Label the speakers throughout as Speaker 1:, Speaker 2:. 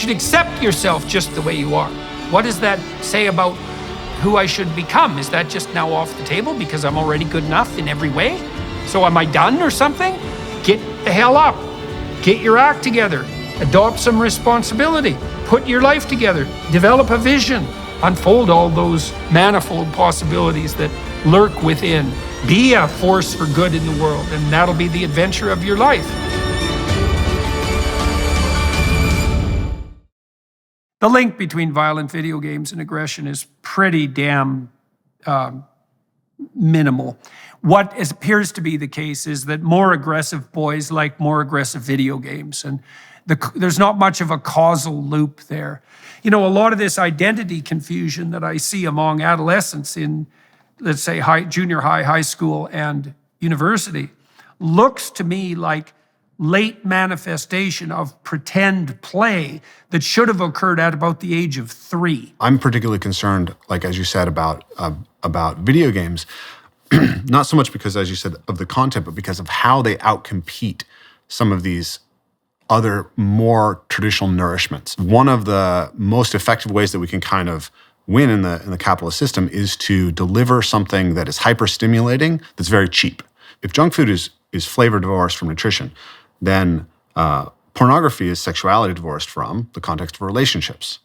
Speaker 1: should accept yourself just the way you are. What does that say about who I should become? Is that just now off the table because I'm already good enough in every way? So am I done or something? Get the hell up. Get your act together. Adopt some responsibility. Put your life together. Develop a vision. Unfold all those manifold possibilities that lurk within. Be a force for good in the world, and that'll be the adventure of your life. The link between violent video games and aggression is pretty damn minimal. What appears to be the case is that more aggressive boys like more aggressive video games, and there's not much of a causal loop there. You know, a lot of this identity confusion that I see among adolescents in, let's say, junior high, high school, and university looks to me like late manifestation of pretend play that should have occurred at about the age of 3.
Speaker 2: I'm particularly concerned, like as you said, about video games, not so much because, as you said, of the content, but because of how they outcompete some of these other more traditional nourishments. One of the most effective ways that we can kind of win in the capitalist system is to deliver something that is hyper-stimulating, that's very cheap. If junk food is flavor divorced from nutrition, then pornography is sexuality divorced from the context of relationships.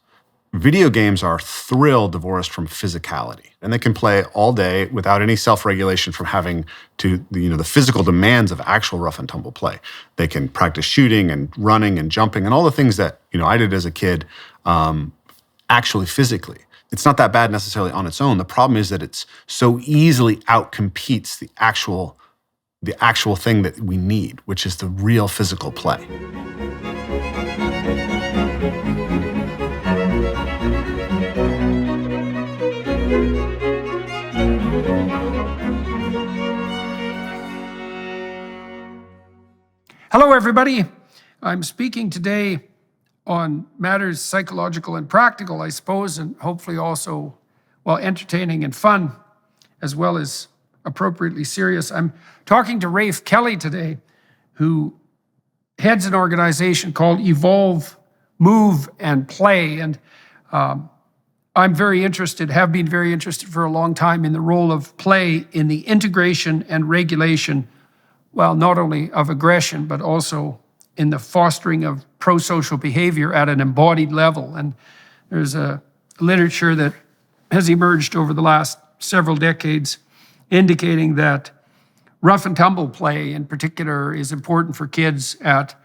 Speaker 2: Video games are thrill divorced from physicality, and they can play all day without any self-regulation from having to, the physical demands of actual rough and tumble play. They can practice shooting and running and jumping and all the things that I did as a kid, actually physically. It's not that bad necessarily on its own. The problem is that it's so easily outcompetes the actual thing that we need, which is the real physical play.
Speaker 1: Hello, everybody. I'm speaking today on matters psychological and practical, I suppose, and hopefully also, entertaining and fun, as well as appropriately serious. I'm talking to Rafe Kelley today, who heads an organization called Evolve, Move, and Play. And I'm very interested, have been very interested for a long time in the role of play in the integration and regulation, not only of aggression, but also in the fostering of pro-social behavior at an embodied level. And there's a literature that has emerged over the last several decades indicating that rough and tumble play in particular is important for kids at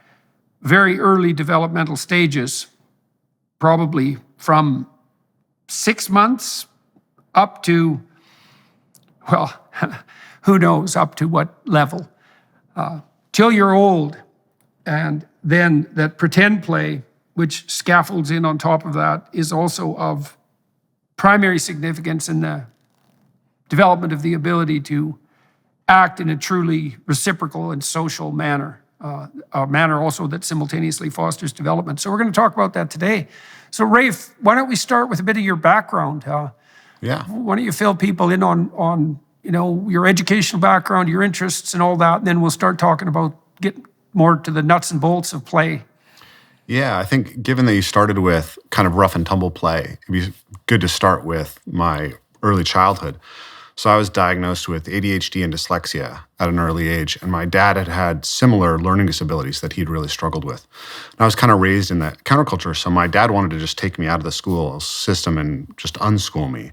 Speaker 1: very early developmental stages, probably from 6 months up to, who knows up to what level, till you're old. And then that pretend play, which scaffolds in on top of that, is also of primary significance in the development of the ability to act in a truly reciprocal and social manner, a manner also that simultaneously fosters development. So we're going to talk about that today. So Rafe, why don't we start with a bit of your background?
Speaker 2: Yeah.
Speaker 1: Why don't you fill people in on your educational background, your interests and all that, and then we'll start talking about getting more to the nuts and bolts of play.
Speaker 2: Yeah, I think given that you started with kind of rough and tumble play, it'd be good to start with my early childhood. So I was diagnosed with ADHD and dyslexia at an early age, and my dad had similar learning disabilities that he'd really struggled with. And I was kind of raised in that counterculture, so my dad wanted to just take me out of the school system and just unschool me.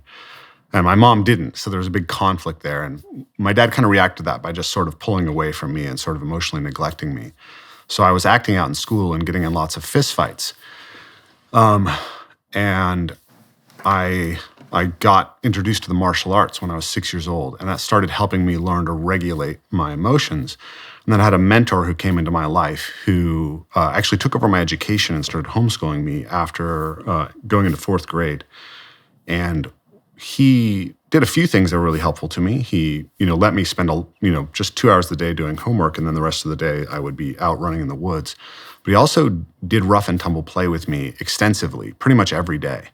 Speaker 2: And my mom didn't, so there was a big conflict there. And my dad kind of reacted to that by just sort of pulling away from me and sort of emotionally neglecting me. So I was acting out in school and getting in lots of fistfights. And I got introduced to the martial arts when I was 6 years old, and that started helping me learn to regulate my emotions. And then I had a mentor who came into my life who actually took over my education and started homeschooling me after going into 4th grade. And he did a few things that were really helpful to me. He, let me spend just 2 hours a day doing homework, and then the rest of the day I would be out running in the woods. But he also did rough and tumble play with me extensively, pretty much every day.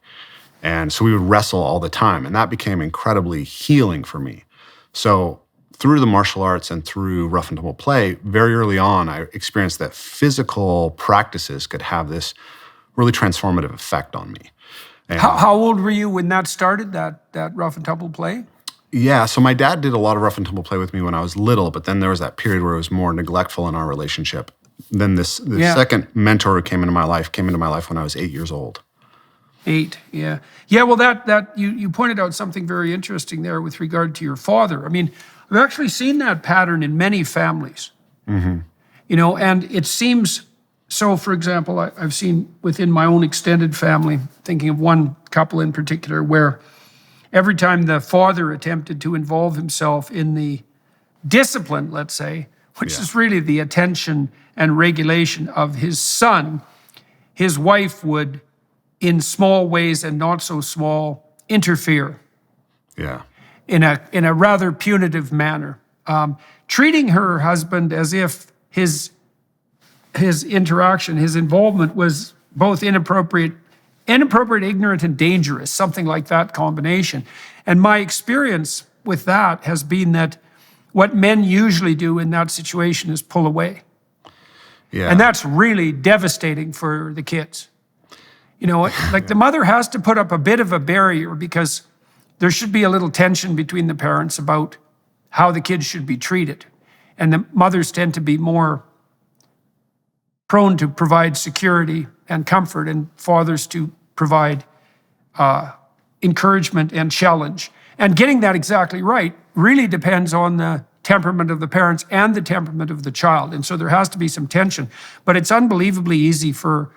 Speaker 2: And so we would wrestle all the time, and that became incredibly healing for me. So through the martial arts and through rough and tumble play, very early on, I experienced that physical practices could have this really transformative effect on me. And
Speaker 1: How old were you when that started, that rough and tumble play?
Speaker 2: yeah, so my dad did a lot of rough and tumble play with me when I was little, but then there was that period where it was more neglectful in our relationship. Then this
Speaker 1: Yeah.
Speaker 2: second mentor who came into my life when I was 8 years old.
Speaker 1: 8, yeah. Yeah, well, that you pointed out something very interesting there with regard to your father. I mean, I've actually seen that pattern in many families. You know, and it seems, so for example, I've seen within my own extended family, thinking of one couple in particular, where every time the father attempted to involve himself in the discipline, let's say, which is really the attention and regulation of his son, his wife would, in small ways and not so small, interfere
Speaker 2: Yeah.
Speaker 1: in a rather punitive manner, treating her husband as if his interaction, his involvement was both inappropriate, ignorant, and dangerous, something like that combination. And my experience with that has been that what men usually do in that situation is pull away.
Speaker 2: Yeah.
Speaker 1: And that's really devastating for the kids. You know, like the mother has to put up a bit of a barrier because there should be a little tension between the parents about how the kids should be treated. And the mothers tend to be more prone to provide security and comfort, and fathers to provide encouragement and challenge. And getting that exactly right really depends on the temperament of the parents and the temperament of the child. And so there has to be some tension. But it's unbelievably easy for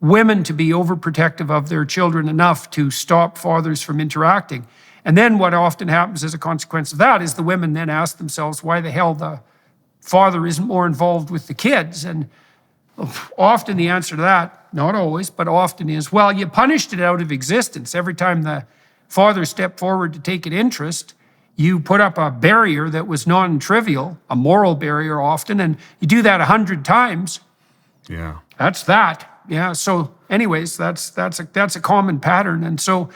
Speaker 1: women to be overprotective of their children enough to stop fathers from interacting. And then what often happens as a consequence of that is the women then ask themselves why the hell the father isn't more involved with the kids. And often the answer to that, not always, but often is, well, you punished it out of existence. Every time the father stepped forward to take an interest, you put up a barrier that was non-trivial, a moral barrier often, and you do that 100 times.
Speaker 2: Yeah.
Speaker 1: That's that. Yeah. So anyways, that's a common pattern. And so,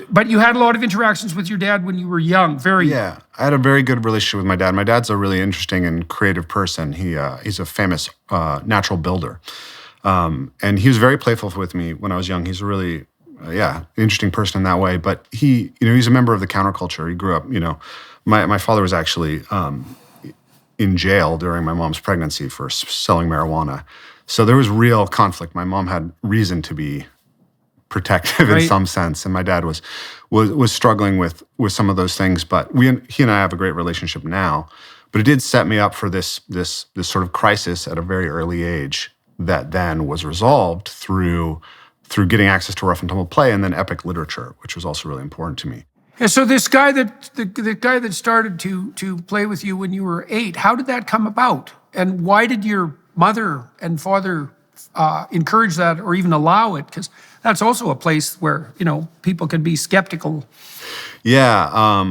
Speaker 1: but you had a lot of interactions with your dad when you were young, very young.
Speaker 2: Yeah, I had a very good relationship with my dad. My dad's a really interesting and creative person. He's a famous natural builder. And he was very playful with me when I was young. He's a really, interesting person in that way. But he's a member of the counterculture. He grew up, my father was actually in jail during my mom's pregnancy for selling marijuana. So there was real conflict. My mom had reason to be protective in some sense, and my dad was struggling with some of those things. But he and I have a great relationship now. But it did set me up for this sort of crisis at a very early age that then was resolved through getting access to rough and tumble play and then epic literature, which was also really important to me.
Speaker 1: Yeah, so this guy the guy that started to play with you when you were 8, how did that come about? And why did your mother and father encourage that or even allow it? Because that's also a place where, people can be skeptical.
Speaker 2: Yeah,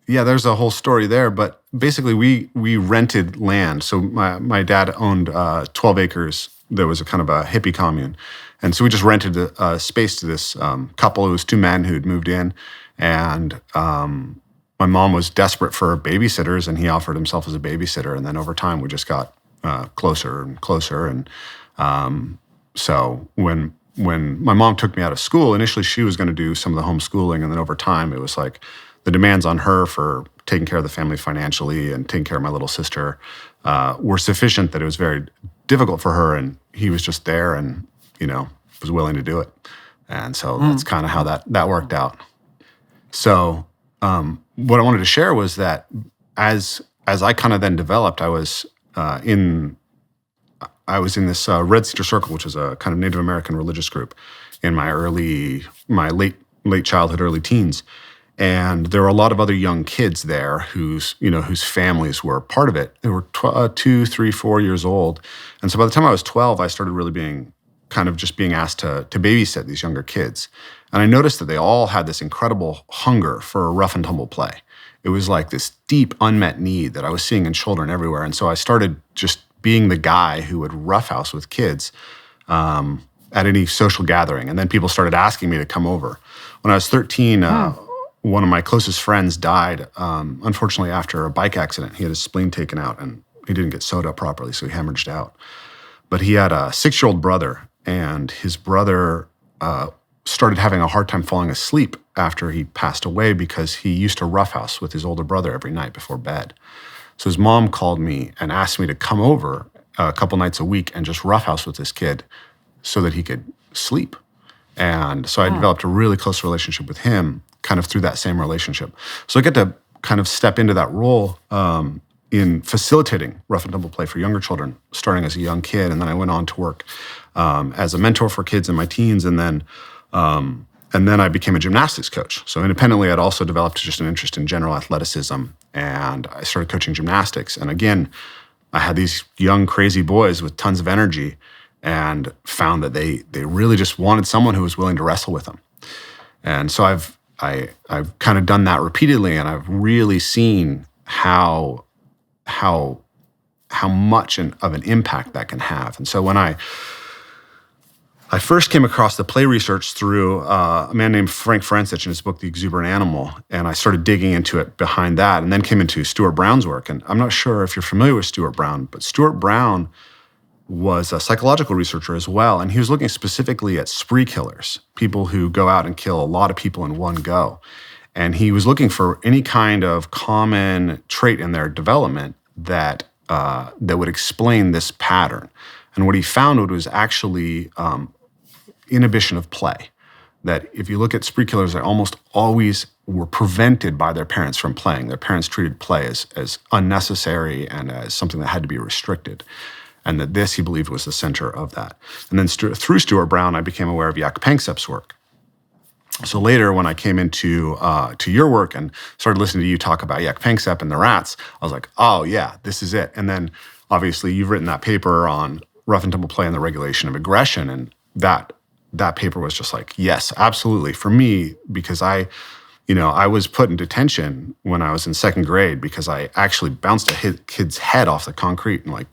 Speaker 2: there's a whole story there. But basically, we rented land. So my dad owned 12 acres. There was a kind of a hippie commune. And so we just rented a space to this couple. It was 2 men who'd moved in. And my mom was desperate for babysitters, and he offered himself as a babysitter. And then over time, we just got closer and closer. And so when my mom took me out of school, initially she was going to do some of the homeschooling, and then over time it was like the demands on her for taking care of the family financially and taking care of my little sister were sufficient that it was very difficult for her, and he was just there and, was willing to do it. And so that's kind of how that worked out. So what I wanted to share was that as I kind of then developed, I was in this Red Cedar Circle, which is a kind of Native American religious group in my late childhood, early teens. And there were a lot of other young kids there whose families were part of it. They were 2, 3, 4 years old. And so by the time I was 12, I started really being asked to babysit these younger kids. And I noticed that they all had this incredible hunger for rough and tumble play. It was like this deep unmet need that I was seeing in children everywhere. And so I started just being the guy who would roughhouse with kids at any social gathering. And then people started asking me to come over. When I was 13, one of my closest friends died, unfortunately, after a bike accident. He had his spleen taken out, and he didn't get sewed up properly, so he hemorrhaged out. But he had a 6-year-old brother, and his brother started having a hard time falling asleep after he passed away because he used to roughhouse with his older brother every night before bed. So his mom called me and asked me to come over a couple nights a week and just roughhouse with this kid so that he could sleep. And so I developed a really close relationship with him kind of through that same relationship. So I get to kind of step into that role in facilitating rough-and-tumble play for younger children, starting as a young kid. And then I went on to work as a mentor for kids in my teens. And then I became a gymnastics coach. So independently, I'd also developed just an interest in general athleticism. And I started coaching gymnastics. And again, I had these young, crazy boys with tons of energy and found that they really just wanted someone who was willing to wrestle with them. And so I've kind of done that repeatedly, and I've really seen how much of an impact that can have. And so when I first came across the play research through a man named Frank Francich in his book, The Exuberant Animal, and I started digging into it behind that, and then came into Stuart Brown's work. And I'm not sure if you're familiar with Stuart Brown, but Stuart Brown was a psychological researcher as well, and he was looking specifically at spree killers, people who go out and kill a lot of people in one go. And he was looking for any kind of common trait in their development that would explain this pattern. And what he found was actually inhibition of play. That if you look at spree killers, they almost always were prevented by their parents from playing. Their parents treated play as unnecessary and as something that had to be restricted. And that this, he believed, was the center of that. And then through Stuart Brown, I became aware of Jaak Panksepp's work. So later, when I came into to your work and started listening to you talk about Jaak Panksepp and the rats, I was like, oh yeah, this is it. And then obviously you've written that paper on rough-and-tumble play and the regulation of aggression, and that paper was just like, yes, absolutely. For me, because I was put in detention when I was in second grade because I actually bounced a kid's head off the concrete and like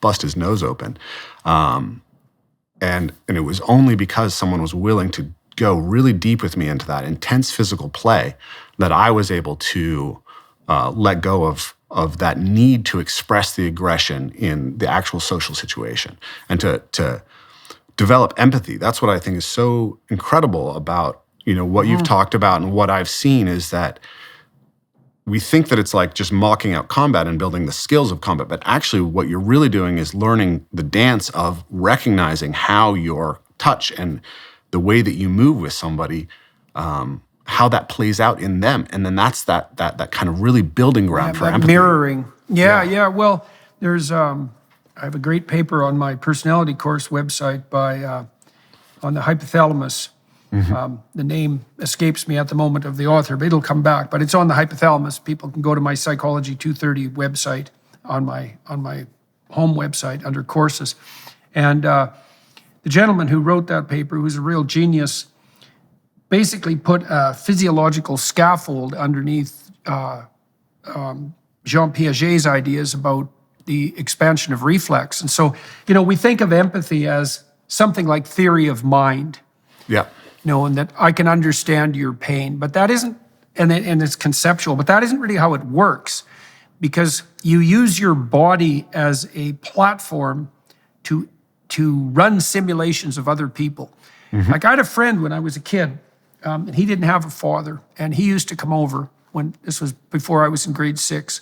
Speaker 2: bust his nose open. And it was only because someone was willing to go really deep with me into that intense physical play that I was able to let go of that need to express the aggression in the actual social situation and to develop empathy. That's what I think is so incredible about, what you've talked about and what I've seen is that we think that it's like just mocking out combat and building the skills of combat, but actually what you're really doing is learning the dance of recognizing how your touch and the way that you move with somebody, how that plays out in them. And then that's that kind of really building ground for empathy.
Speaker 1: Mirroring. Yeah. Well, there's, I have a great paper on my personality course website on the hypothalamus. Mm-hmm. The name escapes me at the moment of the author, but it'll come back. But it's on the hypothalamus. People can go to my Psychology 230 website on my home website under courses. And the gentleman who wrote that paper, who's a real genius, basically put a physiological scaffold underneath Jean Piaget's ideas about the expansion of reflex. And so, we think of empathy as something like theory of mind.
Speaker 2: Yeah.
Speaker 1: And that I can understand your pain, but that isn't, and it's conceptual, but that isn't really how it works, because you use your body as a platform to run simulations of other people. Mm-hmm. Like I had a friend when I was a kid, and he didn't have a father, and he used to come over when this was before I was in grade 6.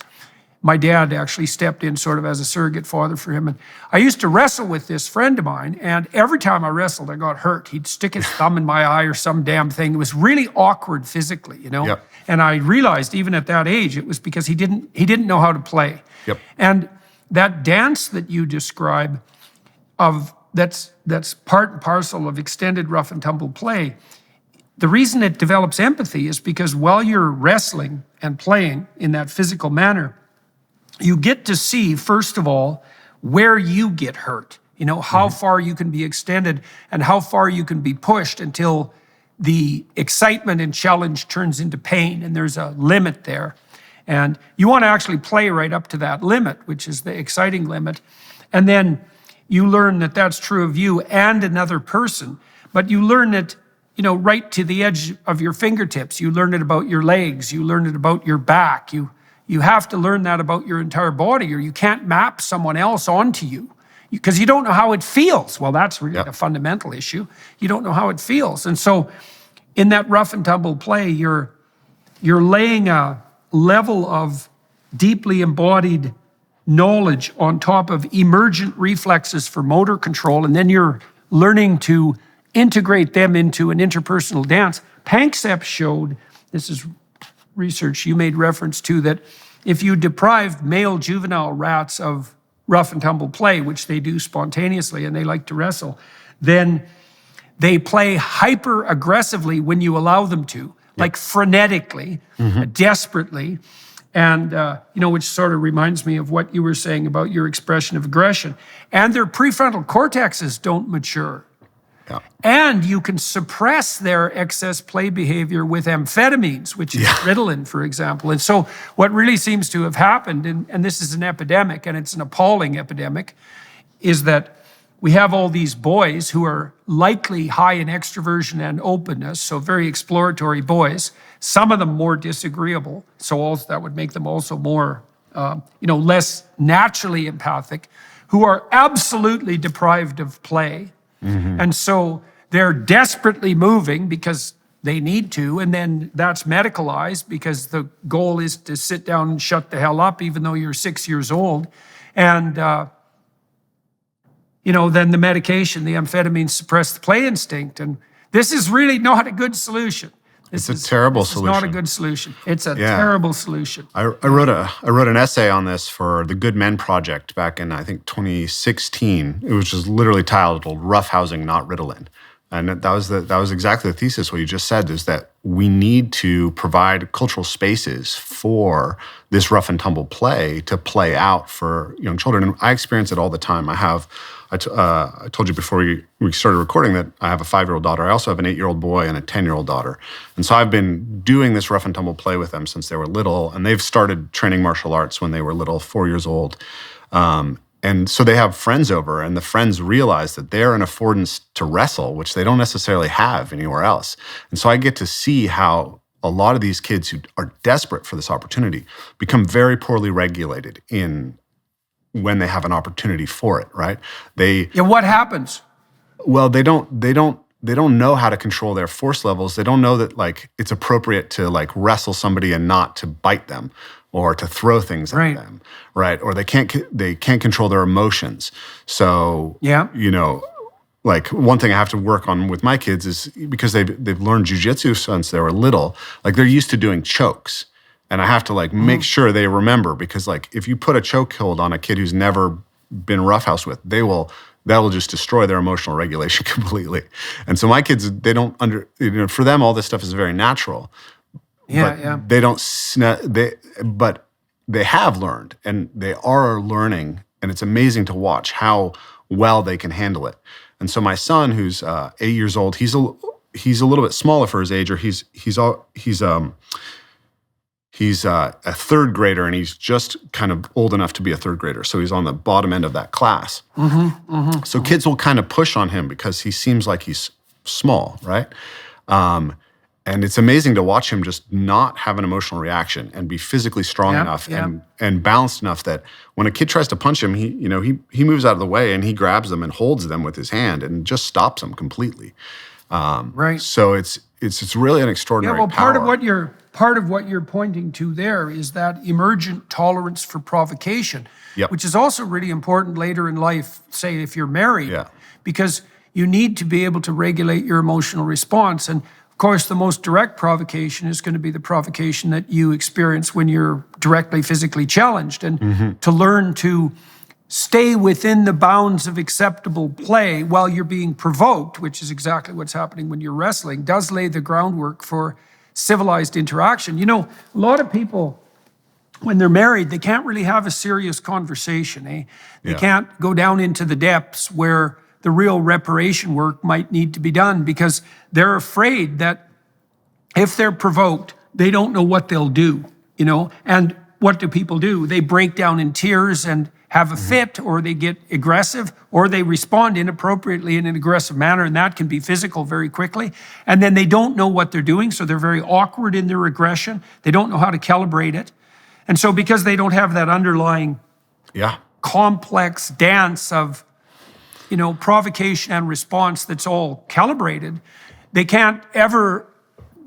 Speaker 1: My dad actually stepped in sort of as a surrogate father for him. And I used to wrestle with this friend of mine, and every time I wrestled, I got hurt. He'd stick his thumb in my eye or some damn thing. It was really awkward physically,
Speaker 2: Yep.
Speaker 1: And I realized even at that age, it was because he didn't know how to play.
Speaker 2: Yep.
Speaker 1: And that dance that you describe that's part and parcel of extended rough and tumble play, the reason it develops empathy is because while you're wrestling and playing in that physical manner, you get to see, first of all, where you get hurt, how far you can be extended and how far you can be pushed until the excitement and challenge turns into pain, and there's a limit there. And you want to actually play right up to that limit, which is the exciting limit. And then you learn that that's true of you and another person, but you learn it, right to the edge of your fingertips. You learn it about your legs. You learn it about your back. You have to learn that about your entire body, or you can't map someone else onto you. because you don't know how it feels. Well, that's really
Speaker 2: Yep.
Speaker 1: the fundamental issue. You don't know how it feels. And so in that rough and tumble play, you're laying a level of deeply embodied knowledge on top of emergent reflexes for motor control, and then you're learning to integrate them into an interpersonal dance. Panksepp showed, this is research you made reference to, that if you deprive male juvenile rats of rough and tumble play, which they do spontaneously and they like to wrestle, then they play hyper aggressively when you allow them to, like frenetically, desperately. And, which sort of reminds me of what you were saying about your expression of aggression. And their prefrontal cortexes don't mature.
Speaker 2: Yeah.
Speaker 1: And you can suppress their excess play behavior with amphetamines, which is Ritalin, for example. And so what really seems to have happened, and this is an epidemic, and it's an appalling epidemic, is that we have all these boys who are likely high in extroversion and openness, so very exploratory boys, some of them more disagreeable, so also that would make them also more, less naturally empathic, who are absolutely deprived of play. And so they're desperately moving because they need to, and then that's medicalized because the goal is to sit down and shut the hell up even though you're 6 years old. And, then the medication, the amphetamines suppress the play instinct. And this is really not a good solution.
Speaker 2: It's a terrible solution.
Speaker 1: It's not a good solution. It's a terrible solution.
Speaker 2: I wrote an essay on this for the Good Men Project back in, I think, 2016. It was just literally titled "Roughhousing, Not Ritalin," and that was exactly the thesis. What you just said is that we need to provide cultural spaces for this rough and tumble play to play out for young children. And I experience it all the time. I told you before we started recording that I have a 5-year-old daughter. I also have an 8-year-old boy and a 10-year-old daughter. And so I've been doing this rough and tumble play with them since they were little. And they've started training martial arts when they were little, 4 years old. And so they have friends over, and the friends realize that they're an affordance to wrestle, which they don't necessarily have anywhere else. And so I get to see how a lot of these kids who are desperate for this opportunity become very poorly regulated when they have an opportunity for it, right?
Speaker 1: What happens?
Speaker 2: Well, they don't know how to control their force levels. They don't know that it's appropriate to wrestle somebody and not to bite them or to throw things at them, right? Or they can't control their emotions. So one thing I have to work on with my kids is because they've learned jujitsu since they were little. They're used to doing chokes. And I have to make sure they remember, because if you put a chokehold on a kid who's never been roughhoused with, that will just destroy their emotional regulation completely. And so my kids, they don't for them all this stuff is very natural. They don't but they have learned, and they are learning, and it's amazing to watch how well they can handle it. And so my son, who's 8 years old, he's a little bit smaller for his age, or He's a third grader, and he's just kind of old enough to be a third grader. So he's on the bottom end of that class. So kids will kind of push on him because he seems like he's small, right? And it's amazing to watch him just not have an emotional reaction and be physically strong enough and balanced enough that when a kid tries to punch him, he moves out of the way and he grabs them and holds them with his hand and just stops them completely. So it's really an extraordinary power.
Speaker 1: Part of what you're pointing to there is that emergent tolerance for provocation, which is also really important later in life, say if you're married, because you need to be able to regulate your emotional response. And of course, the most direct provocation is going to be the provocation that you experience when you're directly physically challenged. And to learn to stay within the bounds of acceptable play while you're being provoked, which is exactly what's happening when you're wrestling, does lay the groundwork for civilized interaction. A lot of people, when they're married, they can't really have a serious conversation, They can't go down into the depths where the real reparation work might need to be done, because they're afraid that if they're provoked, they don't know what they'll do, And what do people do? They break down in tears and have a fit, or they get aggressive, or they respond inappropriately in an aggressive manner, and that can be physical very quickly. And then they don't know what they're doing, so they're very awkward in their aggression. They don't know how to calibrate it. And so because they don't have that underlying complex dance of provocation and response that's all calibrated. They can't ever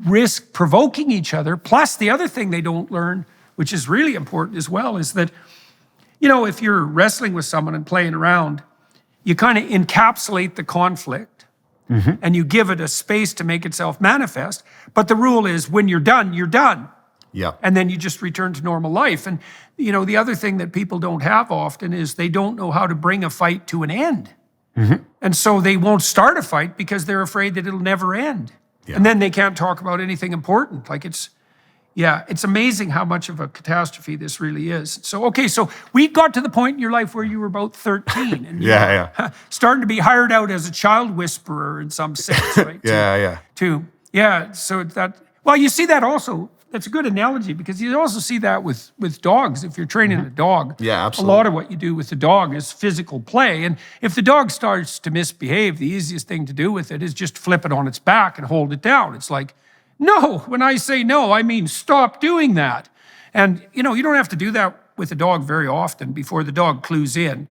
Speaker 1: risk provoking each other. Plus, the other thing they don't learn, which is really important as well, is that, if you're wrestling with someone and playing around, you kind of encapsulate the conflict and you give it a space to make itself manifest. But the rule is when you're done, you're done.
Speaker 2: Yeah.
Speaker 1: And then you just return to normal life. And, the other thing that people don't have often is they don't know how to bring a fight to an end. And so they won't start a fight because they're afraid that it'll never end.
Speaker 2: Yeah.
Speaker 1: And then they can't talk about anything important. Like it's amazing how much of a catastrophe this really is. So we got to the point in your life where you were about 13 and you were starting to be hired out as a child whisperer in some sense, right? So you see that also. That's a good analogy because you also see that with dogs. If you're training a dog,
Speaker 2: absolutely.
Speaker 1: A lot of what you do with the dog is physical play. And if the dog starts to misbehave, the easiest thing to do with it is just flip it on its back and hold it down. It's like, no, when I say no, I mean stop doing that. And, you don't have to do that with a dog very often before the dog clues in.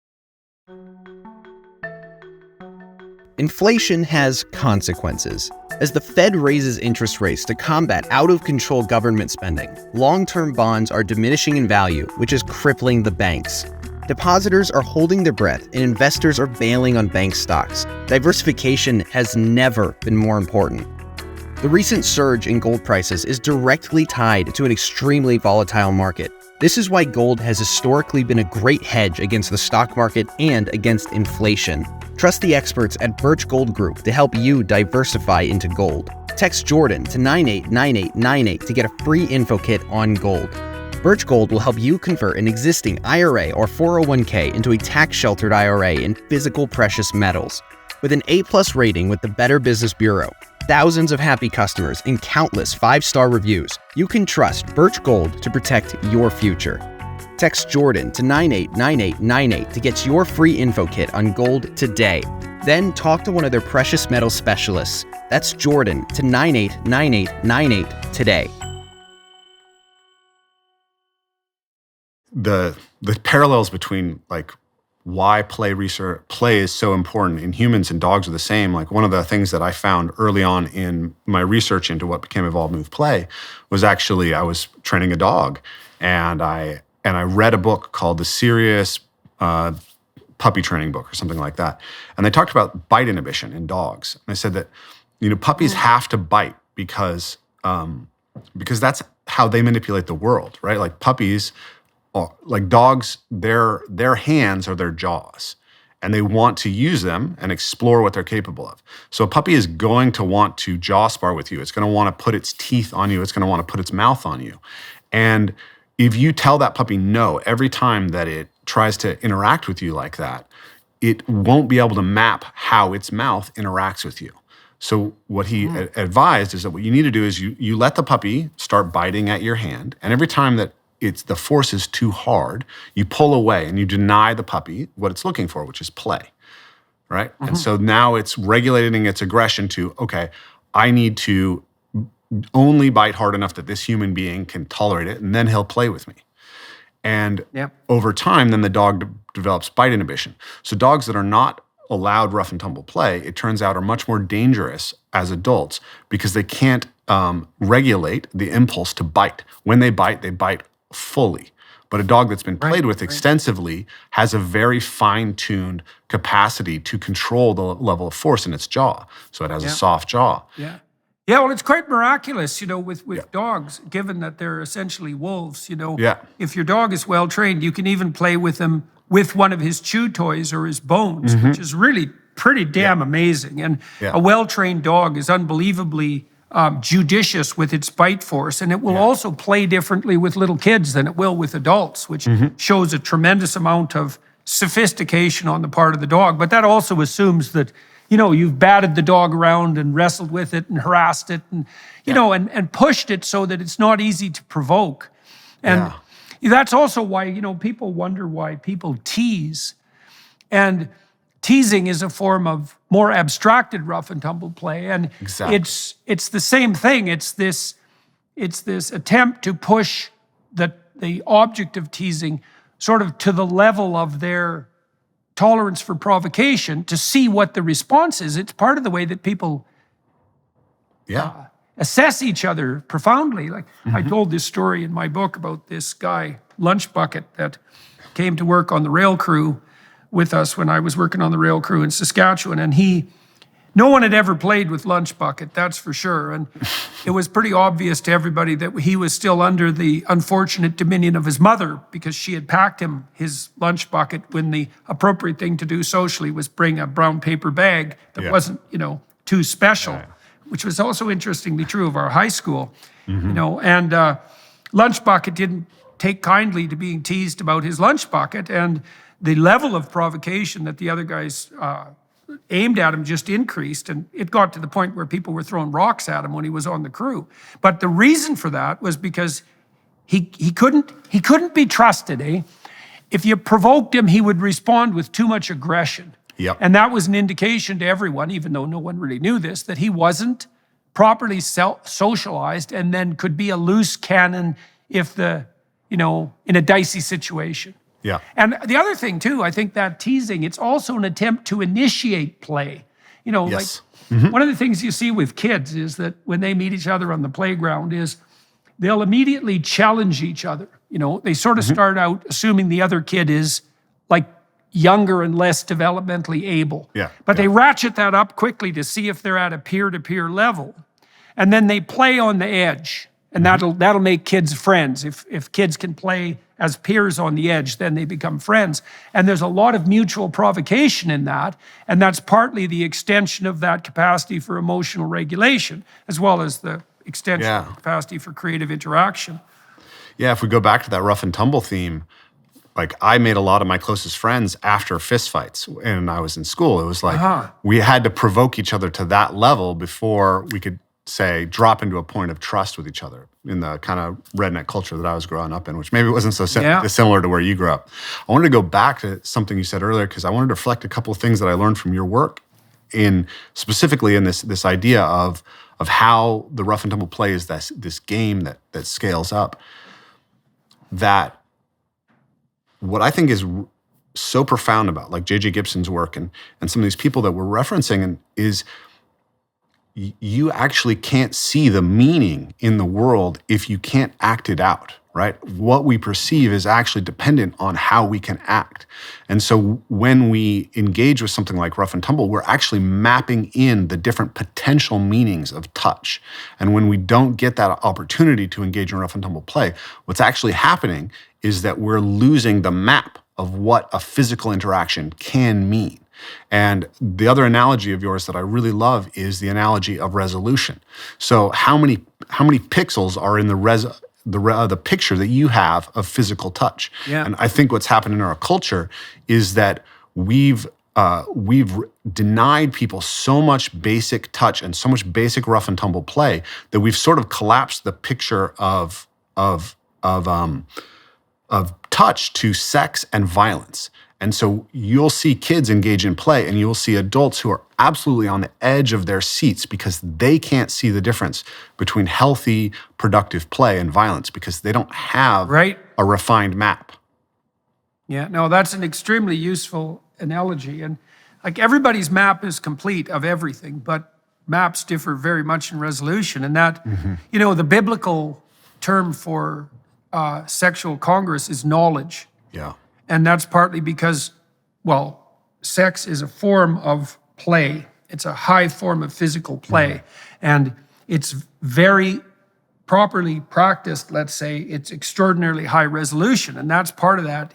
Speaker 3: Inflation has consequences. As the Fed raises interest rates to combat out-of-control government spending, long-term bonds are diminishing in value, which is crippling the banks. Depositors are holding their breath and investors are bailing on bank stocks. Diversification has never been more important. The recent surge in gold prices is directly tied to an extremely volatile market. This is why gold has historically been a great hedge against the stock market and against inflation. Trust the experts at Birch Gold Group to help you diversify into gold. Text Jordan to 989898 to get a free info kit on gold. Birch Gold will help you convert an existing IRA or 401k into a tax-sheltered IRA in physical precious metals. With an A+ rating with the Better Business Bureau, thousands of happy customers, and countless 5-star reviews, you can trust Birch Gold to protect your future. Text Jordan to 989898 to get your free info kit on gold today. Then talk to one of their precious metal specialists. That's Jordan to 989898 today.
Speaker 2: The parallels between why play is so important in humans and dogs are the same. Like one of the things that I found early on in my research into what became Evolve Move Play was actually I was training a dog and I read a book called The Serious Puppy Training Book or something like that. And they talked about bite inhibition in dogs. And they said that, puppies have to bite because that's how they manipulate the world, right? Like puppies, like dogs, their hands are their jaws. And they want to use them and explore what they're capable of. So a puppy is going to want to jaw-spar with you. It's going to want to put its teeth on you. It's going to want to put its mouth on you. And if you tell that puppy no every time that it tries to interact with you like that, it won't be able to map how its mouth interacts with you. So what he advised is that what you need to do is you let the puppy start biting at your hand, and every time that the force is too hard, you pull away and you deny the puppy what it's looking for, which is play, right? And so now it's regulating its aggression to, okay, I need to only bite hard enough that this human being can tolerate it, and then he'll play with me. And over time, then the dog develops bite inhibition. So dogs that are not allowed rough and tumble play, it turns out, are much more dangerous as adults because they can't regulate the impulse to bite. When they bite fully. But a dog that's been played with extensively has a very fine-tuned capacity to control the level of force in its jaw. So it has a soft jaw.
Speaker 1: Yeah, well, it's quite miraculous, with dogs, given that they're essentially wolves, If your dog is well-trained, you can even play with him with one of his chew toys or his bones, which is really pretty damn amazing. And a well-trained dog is unbelievably judicious with its bite force, and it will also play differently with little kids than it will with adults, which shows a tremendous amount of sophistication on the part of the dog. But that also assumes that, you've batted the dog around and wrestled with it and harassed it and, and pushed it so that it's not easy to provoke. And that's also why, people wonder why people tease. And teasing is a form of more abstracted rough and tumble play, and it's the same thing. It's this attempt to push the object of teasing sort of to the level of their tolerance for provocation to see what the response is. It's part of the way that people assess each other profoundly. Like I told this story in my book about this guy, Lunch Bucket, that came to work on the rail crew with us when I was working on the rail crew in Saskatchewan. And no one had ever played with Lunch Bucket, that's for sure. And it was pretty obvious to everybody that he was still under the unfortunate dominion of his mother, because she had packed him his lunch bucket when the appropriate thing to do socially was bring a brown paper bag that wasn't, too special, which was also interestingly true of our high school, and Lunch Bucket didn't take kindly to being teased about his lunch bucket, and the level of provocation that the other guys aimed at him just increased, and it got to the point where people were throwing rocks at him when he was on the crew. But the reason for that was because he couldn't be trusted. If you provoked him, he would respond with too much aggression.
Speaker 2: Yep.
Speaker 1: And that was an indication to everyone, even though no one really knew this, that he wasn't properly socialized, and then could be a loose cannon if in a dicey situation.
Speaker 2: Yeah.
Speaker 1: And the other thing too, I think that teasing, it's also an attempt to initiate play.
Speaker 2: Yes.
Speaker 1: One of the things you see with kids is that when they meet each other on the playground is they'll immediately challenge each other. They sort of start out assuming the other kid is like younger and less developmentally able.
Speaker 2: Yeah.
Speaker 1: But they ratchet that up quickly to see if they're at a peer-to-peer level. And then they play on the edge. And that'll make kids friends. If kids can play as peers on the edge, then they become friends. And there's a lot of mutual provocation in that. And that's partly the extension of that capacity for emotional regulation, as well as the extension of the capacity for creative interaction.
Speaker 2: Yeah, if we go back to that rough and tumble theme, like I made a lot of my closest friends after fistfights when I was in school. It was like we had to provoke each other to that level before we could, say, drop into a point of trust with each other in the kind of redneck culture that I was growing up in, which maybe wasn't so dissimilar to where you grew up. I wanted to go back to something you said earlier, because I wanted to reflect a couple of things that I learned from your work, specifically in this idea of how the rough and tumble play is this game that scales up. That what I think is so profound about like J.J. Gibson's work and some of these people that we're referencing is you actually can't see the meaning in the world if you can't act it out, right? What we perceive is actually dependent on how we can act. And so when we engage with something like rough and tumble, we're actually mapping in the different potential meanings of touch. And when we don't get that opportunity to engage in rough and tumble play, what's actually happening is that we're losing the map of what a physical interaction can mean. And the other analogy of yours that I really love is the analogy of resolution. So how many pixels are in the picture that you have of physical touch?
Speaker 1: Yeah.
Speaker 2: And I think what's happened in our culture is that we've denied people so much basic touch and so much basic rough and tumble play that we've sort of collapsed the picture of touch to sex and violence. And so you'll see kids engage in play, and you'll see adults who are absolutely on the edge of their seats because they can't see the difference between healthy, productive play and violence because they don't have a refined map.
Speaker 1: Yeah, no, that's an extremely useful analogy. And like everybody's map is complete of everything, but maps differ very much in resolution. And that, the biblical term for sexual congress is knowledge.
Speaker 2: Yeah.
Speaker 1: And that's partly because, sex is a form of play. It's a high form of physical play. And it's very properly practiced, let's say, it's extraordinarily high resolution. And that's part of that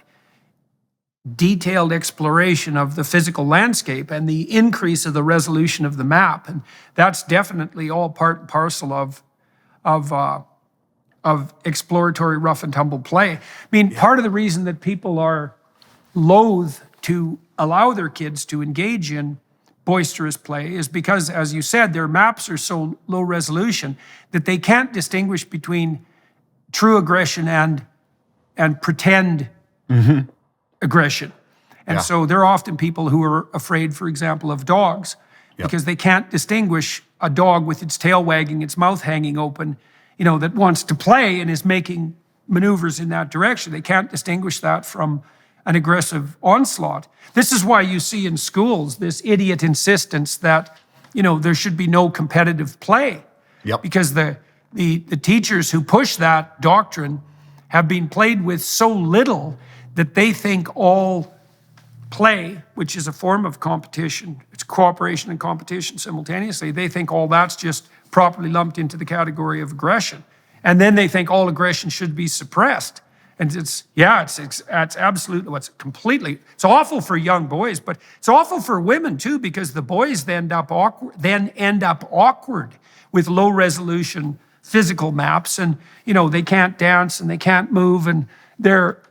Speaker 1: detailed exploration of the physical landscape and the increase of the resolution of the map. And that's definitely all part and parcel of exploratory rough and tumble play. I mean, part of the reason that people are loath to allow their kids to engage in boisterous play is because, as you said, their maps are so low resolution that they can't distinguish between true aggression and pretend aggression. And so they're often people who are afraid, for example, of dogs because they can't distinguish a dog with its tail wagging, its mouth hanging open, that wants to play and is making maneuvers in that direction. They can't distinguish that from an aggressive onslaught. This is why you see in schools this idiot insistence that, there should be no competitive play.
Speaker 2: Yep.
Speaker 1: Because the teachers who push that doctrine have been played with so little that they think all play, which is a form of competition, it's cooperation and competition simultaneously, they think all that's just properly lumped into the category of aggression. And then they think all aggression should be suppressed. And it's absolutely, it's awful for young boys, but it's awful for women too, because the boys then end up awkward with low resolution physical maps, and they can't dance and they can't move, and their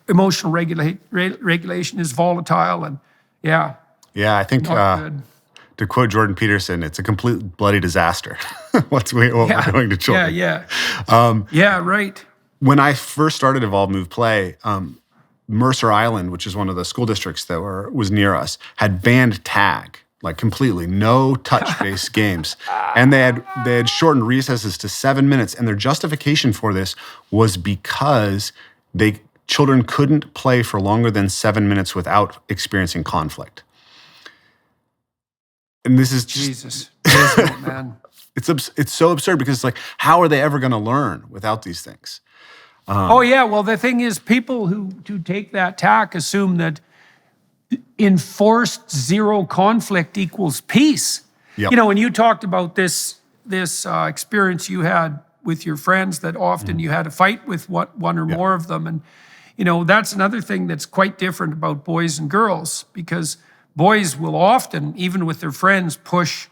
Speaker 1: emotional regulation is volatile, and
Speaker 2: I think to quote Jordan Peterson, it's a complete bloody disaster. what we're doing to children.
Speaker 1: Right.
Speaker 2: When I first started Evolve Move Play, Mercer Island, which is one of the school districts that was near us, had banned tag, like completely, no touch-based games. And they had shortened recesses to 7 minutes. And their justification for this was because children couldn't play for longer than 7 minutes without experiencing conflict. And this is
Speaker 1: Jesus, isn't it, man?
Speaker 2: It's so absurd, because it's like, how are they ever going to learn without these things?
Speaker 1: Well, the thing is, people who take that tack assume that enforced zero conflict equals peace.
Speaker 2: Yep.
Speaker 1: When you talked about this experience you had with your friends, that often you had a fight with one or more of them. And, that's another thing that's quite different about boys and girls, because boys will often, even with their friends, push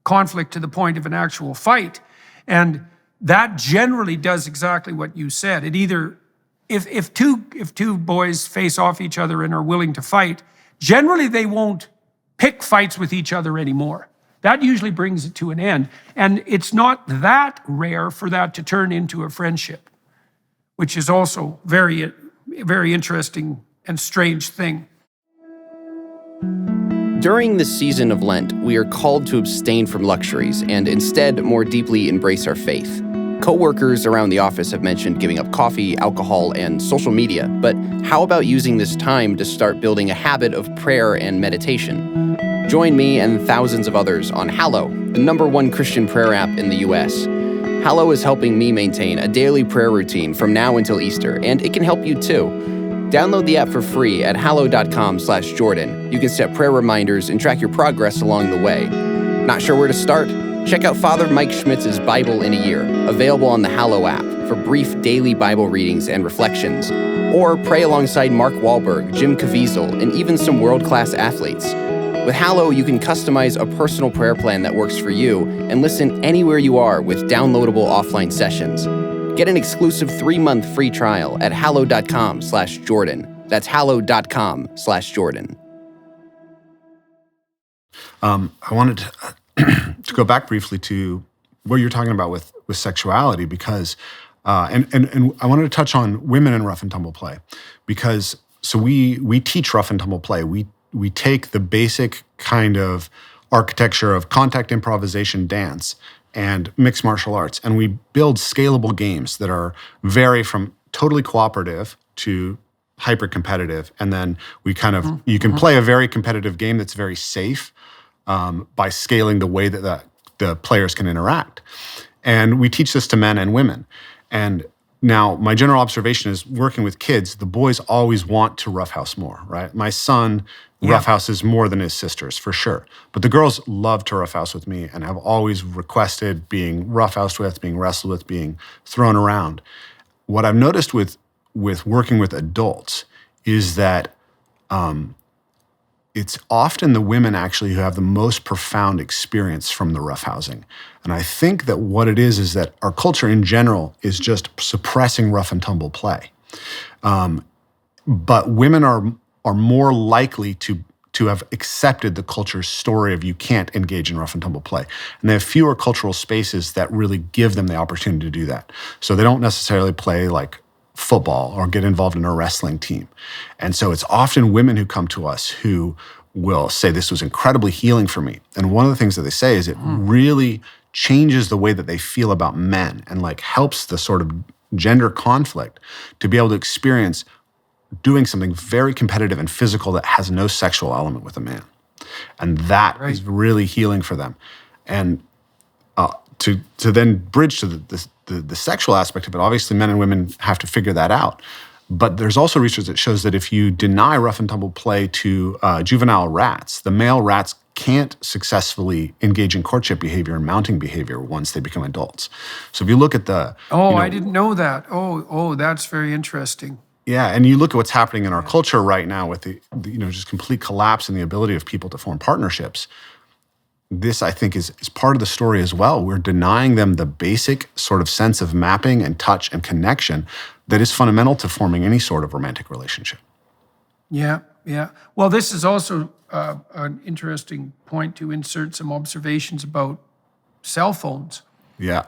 Speaker 1: conflict to the point of an actual fight. And that generally does exactly what you said. It either, if two boys face off each other and are willing to fight, generally they won't pick fights with each other anymore. That usually brings it to an end. And it's not that rare for that to turn into a friendship, which is also very, very interesting and strange thing.
Speaker 3: During this season of Lent, we are called to abstain from luxuries and instead more deeply embrace our faith. Co-workers around the office have mentioned giving up coffee, alcohol, and social media, but how about using this time to start building a habit of prayer and meditation? Join me and thousands of others on Hallow, the #1 Christian prayer app in the US. Hallow is helping me maintain a daily prayer routine from now until Easter, and it can help you too. Download the app for free at hallow.com/Jordan. You can set prayer reminders and track your progress along the way. Not sure where to start? Check out Father Mike Schmitz's Bible in a Year, available on the Hallow app for brief daily Bible readings and reflections. Or pray alongside Mark Wahlberg, Jim Caviezel, and even some world-class athletes. With Hallow, you can customize a personal prayer plan that works for you and listen anywhere you are with downloadable offline sessions. Get an exclusive 3-month free trial at hallow.com/Jordan. That's hallow.com/Jordan.
Speaker 2: I wanted to go back briefly to what you're talking about with sexuality, because and I wanted to touch on women in rough and tumble play, because we teach rough and tumble play. We take the basic kind of architecture of contact improvisation dance and mixed martial arts, and we build scalable games that vary from totally cooperative to hyper competitive, and then we kind of you can play a very competitive game that's very safe by scaling the way that the players can interact. And we teach this to men and women. And now my general observation is, working with kids, the boys always want to roughhouse more, right? My son roughhouses more than his sisters, for sure. But the girls love to roughhouse with me and have always requested being roughhoused with, being wrestled with, being thrown around. What I've noticed with working with adults is that it's often the women actually who have the most profound experience from the roughhousing. And I think that what it is that our culture in general is just suppressing rough and tumble play. But women are more likely to have accepted the culture's story of you can't engage in rough and tumble play. And they have fewer cultural spaces that really give them the opportunity to do that. So they don't necessarily play like football or get involved in a wrestling team. And so it's often women who come to us who will say, this was incredibly healing for me. And one of the things that they say is it really changes the way that they feel about men, and like helps the sort of gender conflict to be able to experience doing something very competitive and physical that has no sexual element with a man. And that is really healing for them. And to then bridge to the sexual aspect of it, obviously men and women have to figure that out. But there's also research that shows that if you deny rough and tumble play to juvenile rats, the male rats can't successfully engage in courtship behavior and mounting behavior once they become adults. So if you look at the...
Speaker 1: I didn't know that. That's very interesting.
Speaker 2: Yeah, and you look at what's happening in our culture right now with the just complete collapse in the ability of people to form partnerships. This, I think, is part of the story as well. We're denying them the basic sort of sense of mapping and touch and connection that is fundamental to forming any sort of romantic relationship.
Speaker 1: Yeah. Well, this is also an interesting point to insert some observations about cell phones.
Speaker 2: Yeah.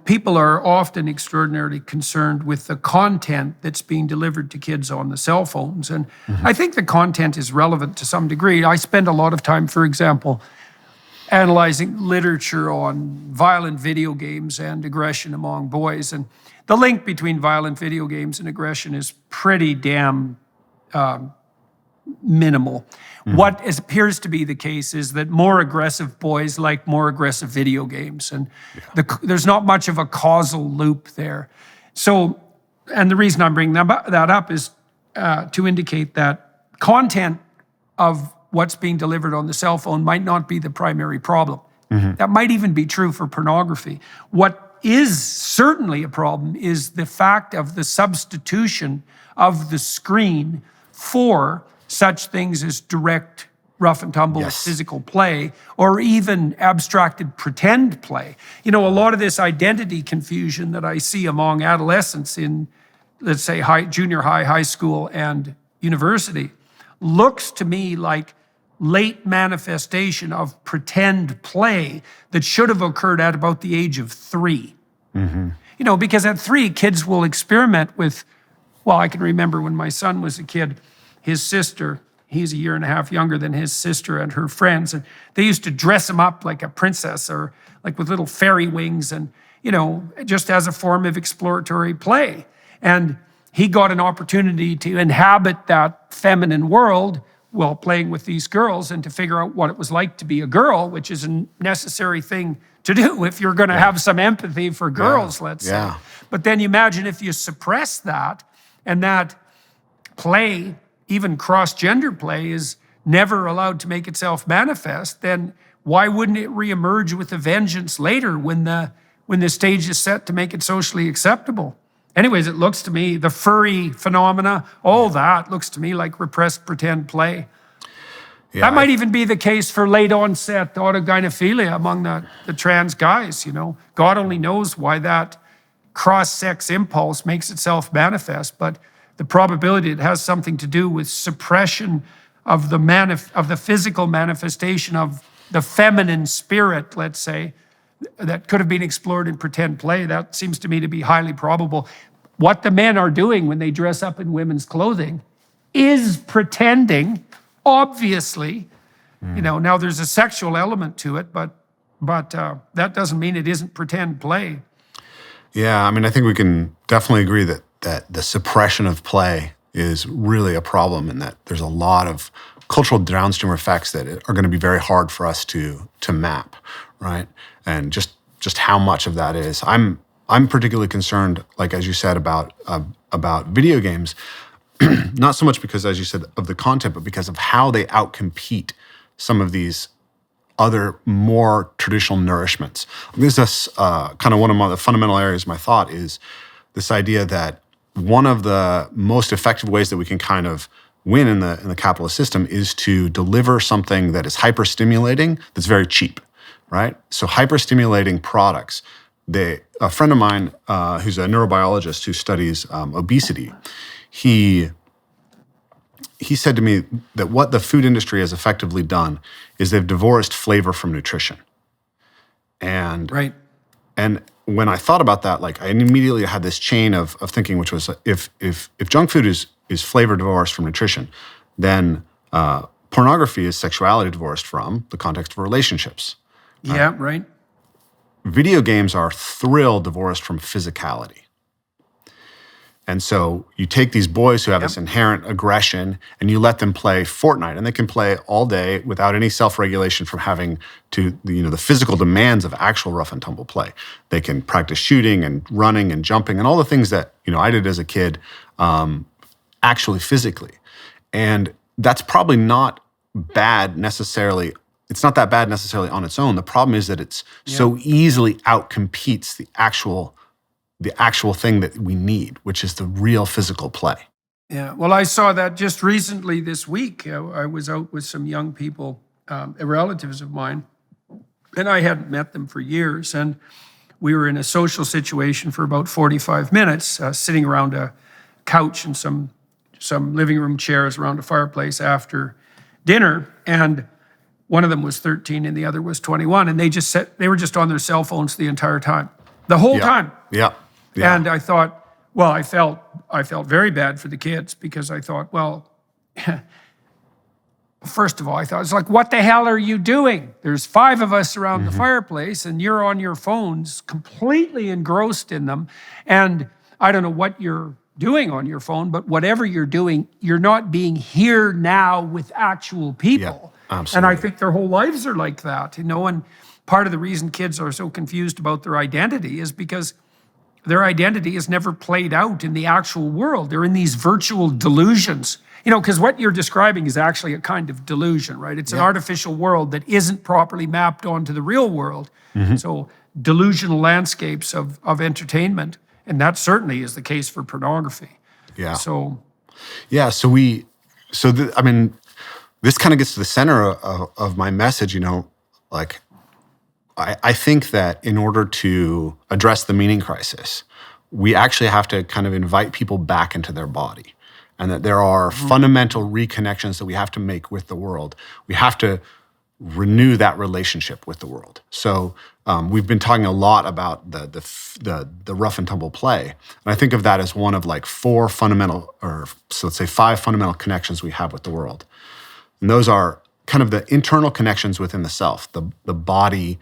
Speaker 1: People are often extraordinarily concerned with the content that's being delivered to kids on the cell phones. And I think the content is relevant to some degree. I spend a lot of time, for example, analyzing literature on violent video games and aggression among boys. And the link between violent video games and aggression is pretty damn minimal. What appears to be the case is that more aggressive boys like more aggressive video games, and there's not much of a causal loop there. So, and the reason I'm bringing that up is to indicate that content of what's being delivered on the cell phone might not be the primary problem. That might even be true for pornography. What is certainly a problem is the fact of the substitution of the screen for such things as direct rough and tumble physical play, or even abstracted pretend play. A lot of this identity confusion that I see among adolescents in, let's say, junior high, high school, and university looks to me like late manifestation of pretend play that should have occurred at about the age of 3. Because at 3, kids will experiment with, I can remember when my son was a kid, his sister, he's a year and a half younger than his sister and her friends, and they used to dress him up like a princess or like with little fairy wings and, just as a form of exploratory play. And he got an opportunity to inhabit that feminine world while playing with these girls and to figure out what it was like to be a girl, which is a necessary thing to do if you're going to have some empathy for girls, let's say. But then you imagine if you suppress that, and that play, even cross-gender play, is never allowed to make itself manifest, then why wouldn't it reemerge with a vengeance later when the stage is set to make it socially acceptable? Anyways, it looks to me, the furry phenomena, all that looks to me like repressed pretend play. That might even be the case for late onset autogynephilia among the trans guys, God only knows why that cross-sex impulse makes itself manifest, but the probability it has something to do with suppression of the physical manifestation of the feminine spirit, let's say, that could have been explored in pretend play, that seems to me to be highly probable. What the men are doing when they dress up in women's clothing is pretending, obviously. Now there's a sexual element to it, but that doesn't mean it isn't pretend play.
Speaker 2: Yeah, I think we can definitely agree that the suppression of play is really a problem, and that there's a lot of cultural downstream effects that are going to be very hard for us to map, right? And just how much of that is. I'm particularly concerned, like as you said, about video games, not so much because, as you said, of the content, but because of how they outcompete some of these other more traditional nourishments. This is kind of one of the fundamental areas of my thought is this idea that one of the most effective ways that we can kind of win in the capitalist system is to deliver something that is hyper-stimulating, that's very cheap, right? So hyper-stimulating products. A friend of mine who's a neurobiologist who studies obesity, he said to me that what the food industry has effectively done is they've divorced flavor from nutrition. And when I thought about that, I immediately had this chain of thinking, which was if junk food is flavor divorced from nutrition, then pornography is sexuality divorced from the context of relationships.
Speaker 1: Right.
Speaker 2: Video games are thrill divorced from physicality. And so you take these boys who have this inherent aggression and you let them play Fortnite, and they can play all day without any self-regulation from having to, the physical demands of actual rough and tumble play. They can practice shooting and running and jumping and all the things that, I did as a kid, actually physically. And that's probably not bad necessarily. It's not that bad necessarily on its own. The problem is that it's so easily outcompetes the actual thing that we need, which is the real physical play.
Speaker 1: Yeah, well, I saw that just recently this week. I was out with some young people, relatives of mine, and I hadn't met them for years. And we were in a social situation for about 45 minutes, sitting around a couch and some living room chairs around a fireplace after dinner. And one of them was 13 and the other was 21. And they were just on their cell phones the entire time, the whole time.
Speaker 2: Yeah.
Speaker 1: And I thought, well, I felt very bad for the kids because I thought, well, first of all, I thought, it's like, what the hell are you doing? There's 5 of us around the fireplace and you're on your phones, completely engrossed in them. And I don't know what you're doing on your phone, but whatever you're doing, you're not being here now with actual people.
Speaker 2: Yeah, absolutely.
Speaker 1: And I think their whole lives are like that, and part of the reason kids are so confused about their identity is because their identity is never played out in the actual world. They're in these virtual delusions. Because what you're describing is actually a kind of delusion, right? It's an artificial world that isn't properly mapped onto the real world. So delusional landscapes of entertainment. And that certainly is the case for pornography.
Speaker 2: Yeah.
Speaker 1: So
Speaker 2: this kind of gets to the center of my message, I think that in order to address the meaning crisis, we actually have to kind of invite people back into their body, and that there are fundamental reconnections that we have to make with the world. We have to renew that relationship with the world. So we've been talking a lot about the rough and tumble play, and I think of that as one of like 4 fundamental, let's say 5 fundamental connections we have with the world, and those are kind of the internal connections within the self, the body.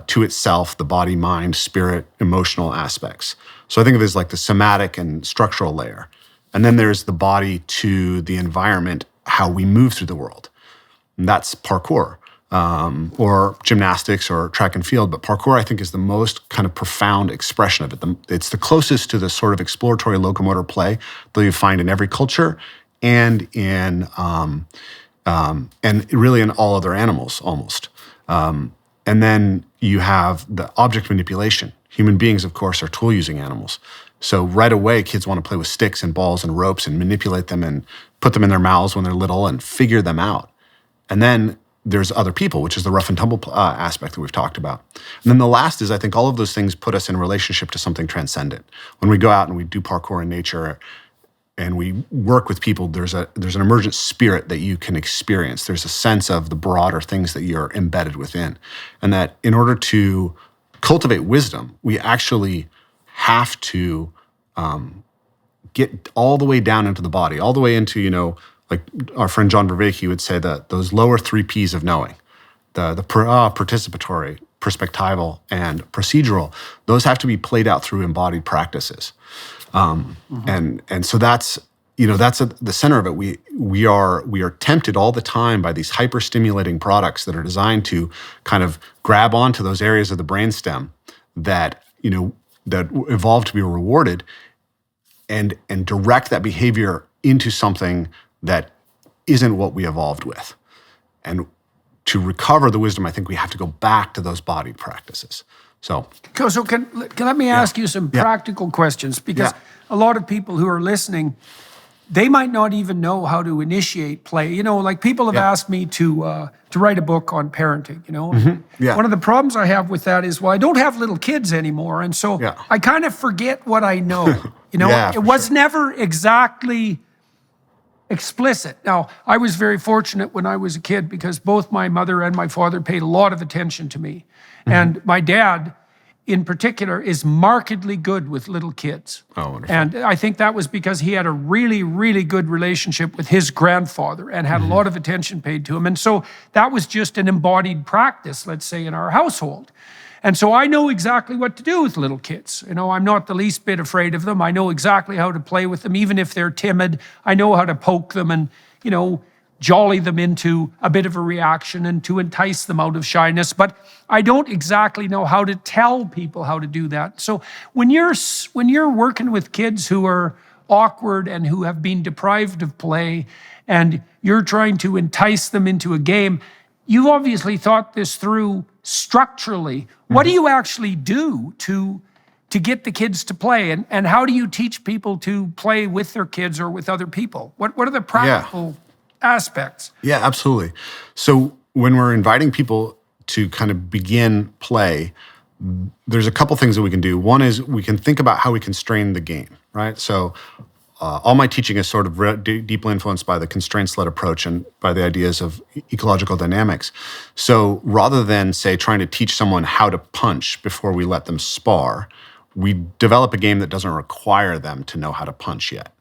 Speaker 2: To itself, the body, mind, spirit, emotional aspects. So I think of it as like the somatic and structural layer. And then there's the body to the environment, how we move through the world. And that's parkour, or gymnastics or track and field. But parkour, I think, is the most kind of profound expression of it. It's the closest to the sort of exploratory locomotive play that you find in every culture and in and really in all other animals almost. And then you have the object manipulation. Human beings, of course, are tool-using animals. So right away, kids want to play with sticks and balls and ropes and manipulate them and put them in their mouths when they're little and figure them out. And then there's other people, which is the rough and tumble aspect that we've talked about. And then the last is, I think all of those things put us in relationship to something transcendent. When we go out and we do parkour in nature and we work with people, there's an emergent spirit that you can experience. There's a sense of the broader things that you're embedded within. And that in order to cultivate wisdom, we actually have to get all the way down into the body, all the way into, like our friend John Vervaeke would say that those lower 3 Ps of knowing, the participatory, perspectival, and procedural, those have to be played out through embodied practices. And so that's at the center of it. We are tempted all the time by these hyper stimulating products that are designed to kind of grab onto those areas of the brainstem that evolved to be rewarded and direct that behavior into something that isn't what we evolved with. And to recover the wisdom, I think we have to go back to those body practices. So
Speaker 1: can let me ask you some practical questions, because a lot of people who are listening, they might not even know how to initiate play. Like people have asked me to write a book on parenting, One of the problems I have with that is, well, I don't have little kids anymore. And so I kind of forget what I know, It was never exactly explicit. Now, I was very fortunate when I was a kid because both my mother and my father paid a lot of attention to me. And my dad, in particular, is markedly good with little kids.
Speaker 2: Oh, wonderful.
Speaker 1: And I think that was because he had a really, really good relationship with his grandfather and had a lot of attention paid to him. And so that was just an embodied practice, let's say, in our household. And so I know exactly what to do with little kids. I'm not the least bit afraid of them. I know exactly how to play with them, even if they're timid. I know how to poke them and, jolly them into a bit of a reaction and to entice them out of shyness. But I don't exactly know how to tell people how to do that. So when you're working with kids who are awkward and who have been deprived of play, and you're trying to entice them into a game, you've obviously thought this through structurally. What do you actually do to get the kids to play? And how do you teach people to play with their kids or with other people? What are the practical aspects?
Speaker 2: Yeah, absolutely. So when we're inviting people to kind of begin play, there's a couple things that we can do. One is we can think about how we constrain the game, right? So all my teaching is sort of deeply influenced by the constraints-led approach and by the ideas of ecological dynamics. So rather than, say, trying to teach someone how to punch before we let them spar, we develop a game that doesn't require them to know how to punch yet,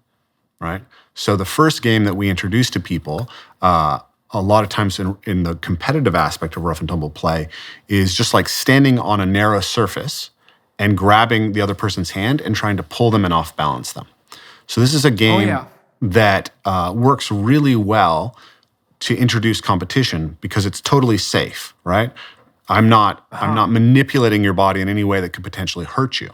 Speaker 2: right? So the first game that we introduce to people, a lot of times in the competitive aspect of rough and tumble play, is just like standing on a narrow surface and grabbing the other person's hand and trying to pull them and off-balance them. So this is a game that works really well to introduce competition because it's totally safe, right? I'm not manipulating your body in any way that could potentially hurt you.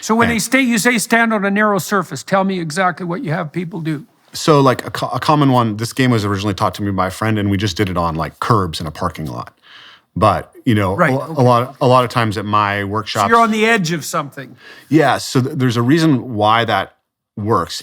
Speaker 1: So when you say stand on a narrow surface, tell me exactly what you have people do.
Speaker 2: So like a common one, this game was originally taught to me by a friend, and we just did it on like curbs in a parking lot. But a lot of times at my workshops,
Speaker 1: so you're on the edge of something.
Speaker 2: Yeah. So there's a reason why that works.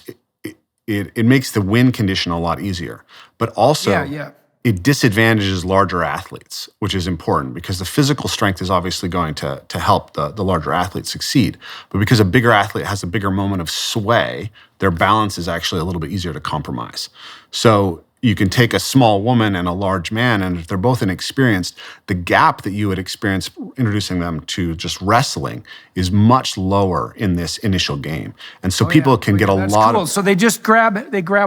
Speaker 2: It makes the win condition a lot easier, but also it disadvantages larger athletes, which is important because the physical strength is obviously going to help the larger athlete succeed. But because a bigger athlete has a bigger moment of sway, their balance is actually a little bit easier to compromise. So you can take a small woman and a large man, and if they're both inexperienced, the gap that you would experience introducing them to just wrestling is much lower in this initial game. And so people can get a lot of...
Speaker 1: So they just grab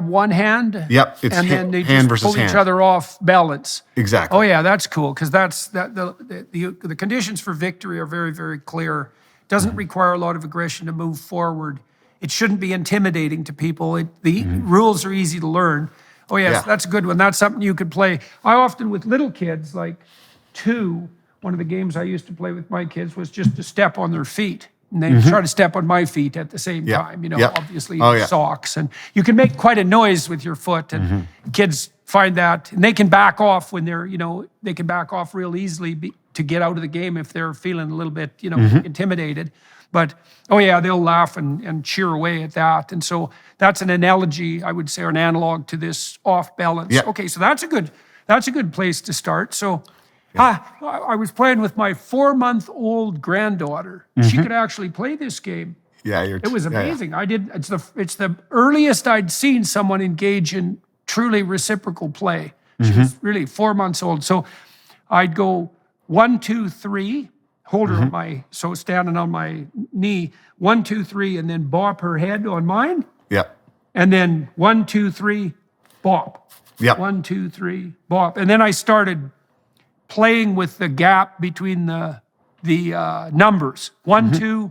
Speaker 1: one hand?
Speaker 2: Yep, it's
Speaker 1: and then they
Speaker 2: hand
Speaker 1: just
Speaker 2: versus
Speaker 1: pull each other off balance.
Speaker 2: Exactly.
Speaker 1: Oh yeah, that's cool, because the conditions for victory are very, very clear. It doesn't require a lot of aggression to move forward. It shouldn't be intimidating to people. The rules are easy to learn. Oh yes, that's a good one. That's something you could play. I often, with little kids, like one of the games I used to play with my kids was just to step on their feet. And they try to step on my feet at the same time, obviously socks. And you can make quite a noise with your foot. And kids find that, and they can back off when they're, they can back off real easily to get out of the game if they're feeling a little bit, intimidated. But, they'll laugh and cheer away at that. And so that's an analogy, I would say, or an analog to this off balance.
Speaker 2: Yeah.
Speaker 1: Okay, so that's a good place to start. So I was playing with my 4-month-old granddaughter. She could actually play this game.
Speaker 2: Yeah,
Speaker 1: it was amazing. It's the earliest I'd seen someone engage in truly reciprocal play. She was really 4 months old. So I'd go 1, 2, 3. Hold her on standing on my knee, 1, 2, 3, and then bop her head on mine.
Speaker 2: Yep.
Speaker 1: And then 1, 2, 3, bop.
Speaker 2: Yep.
Speaker 1: 1, 2, 3, bop. And then I started playing with the gap between the numbers. 1, 2,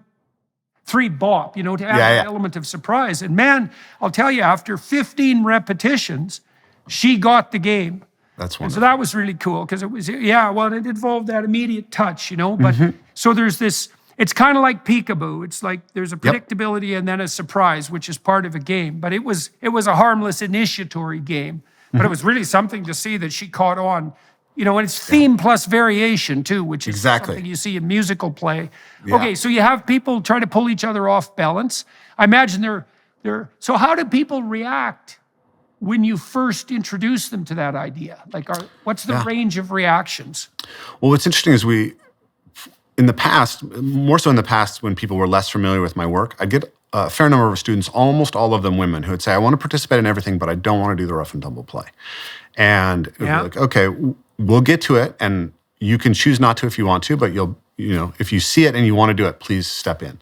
Speaker 1: 3, bop, to add an element of surprise. And man, I'll tell you, after 15 repetitions, she got the game.
Speaker 2: That's wonderful.
Speaker 1: And so that was really cool because it was, it involved that immediate touch, But so there's this, it's kind of like peekaboo. It's like there's a predictability and then a surprise, which is part of a game. But it was a harmless initiatory game. But it was really something to see that she caught on, and it's theme plus variation too, which is something you see in musical play. Yeah. Okay, so you have people try to pull each other off balance. I imagine so how do people react when you first introduce them to that idea? Like, what's the range of reactions?
Speaker 2: Well, what's interesting is in the past, more so in the past when people were less familiar with my work, I'd get a fair number of students, almost all of them women, who would say, I want to participate in everything, but I don't want to do the rough and tumble play. And it would be like, okay, we'll get to it, and you can choose not to if you want to, but if you see it and you want to do it, please step in.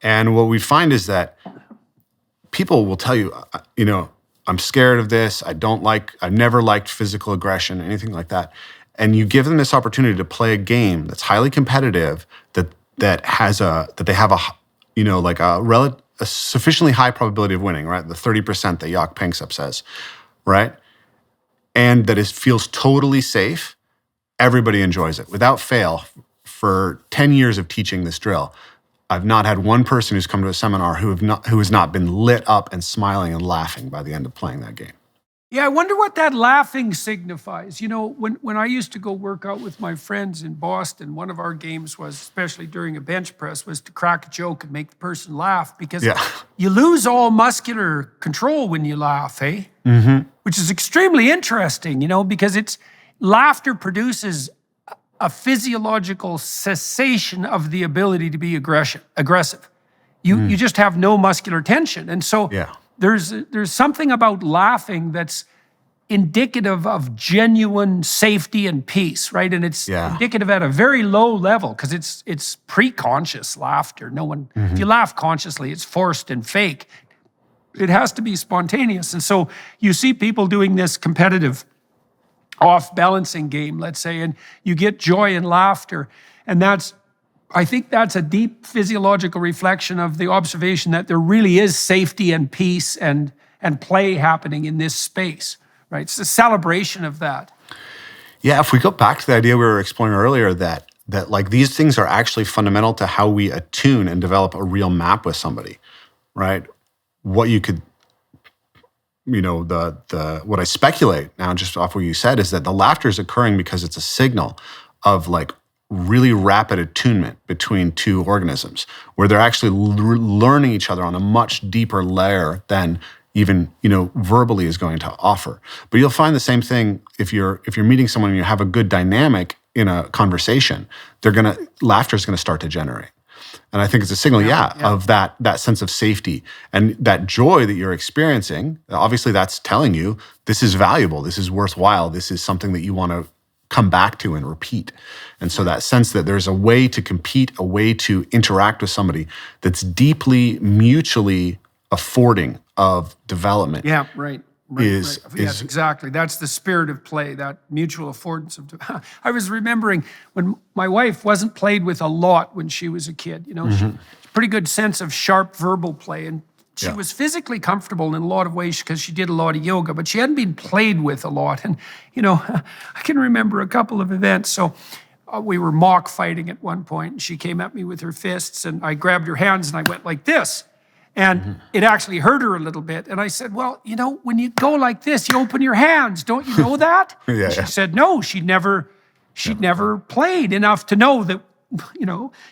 Speaker 2: And what we find is that people will tell you, I'm scared of this. I've never liked physical aggression, anything like that. and you give them this opportunity to play a game that's highly competitive, that they have a sufficiently high probability of winning, right? The 30% that Jaak Panksepp says, right? And that feels totally safe, everybody enjoys it. Without fail, for 10 years of teaching this drill, I've not had one person who's come to a seminar who has not been lit up and smiling and laughing by the end of playing that game.
Speaker 1: Yeah, I wonder what that laughing signifies. When I used to go work out with my friends in Boston, one of our games was, especially during a bench press, was to crack a joke and make the person laugh, because you lose all muscular control when you laugh, eh? Mm-hmm. Which is extremely interesting, because laughter produces a physiological cessation of the ability to be aggressive. You just have no muscular tension. And so there's something about laughing that's indicative of genuine safety and peace, right? And it's indicative at a very low level, because it's pre-conscious laughter. If you laugh consciously, it's forced and fake. It has to be spontaneous. And so you see people doing this competitive off-balancing game, let's say, and you get joy and laughter. And I think that's a deep physiological reflection of the observation that there really is safety and peace and play happening in this space, right? It's a celebration of that.
Speaker 2: Yeah, if we go back to the idea we were exploring earlier, that like these things are actually fundamental to how we attune and develop a real map with somebody, right? What you could, what I speculate now, just off what you said, is that the laughter is occurring because it's a signal of like really rapid attunement between two organisms, where they're actually learning each other on a much deeper layer than even verbally is going to offer. But you'll find the same thing if you're meeting someone and you have a good dynamic in a conversation. Laughter is going to start to generate. And I think it's a signal, of that sense of safety and that joy that you're experiencing. Obviously, that's telling you this is valuable, this is worthwhile, this is something that you want to come back to and repeat. And so that sense that there's a way to compete, a way to interact with somebody that's deeply mutually affording of development.
Speaker 1: Yeah, right. Yes, exactly. That's the spirit of play, that mutual affordance of. I was remembering when my wife wasn't played with a lot when she was a kid. She had a pretty good sense of sharp verbal play, and she was physically comfortable in a lot of ways because she did a lot of yoga, but she hadn't been played with a lot. And I can remember a couple of events. So we were mock fighting at one point, and she came at me with her fists, and I grabbed her hands and I went like this. And it actually hurt her a little bit. And I said, well, when you go like this, you open your hands. Don't you know that? She said, no, she'd never played enough to know that,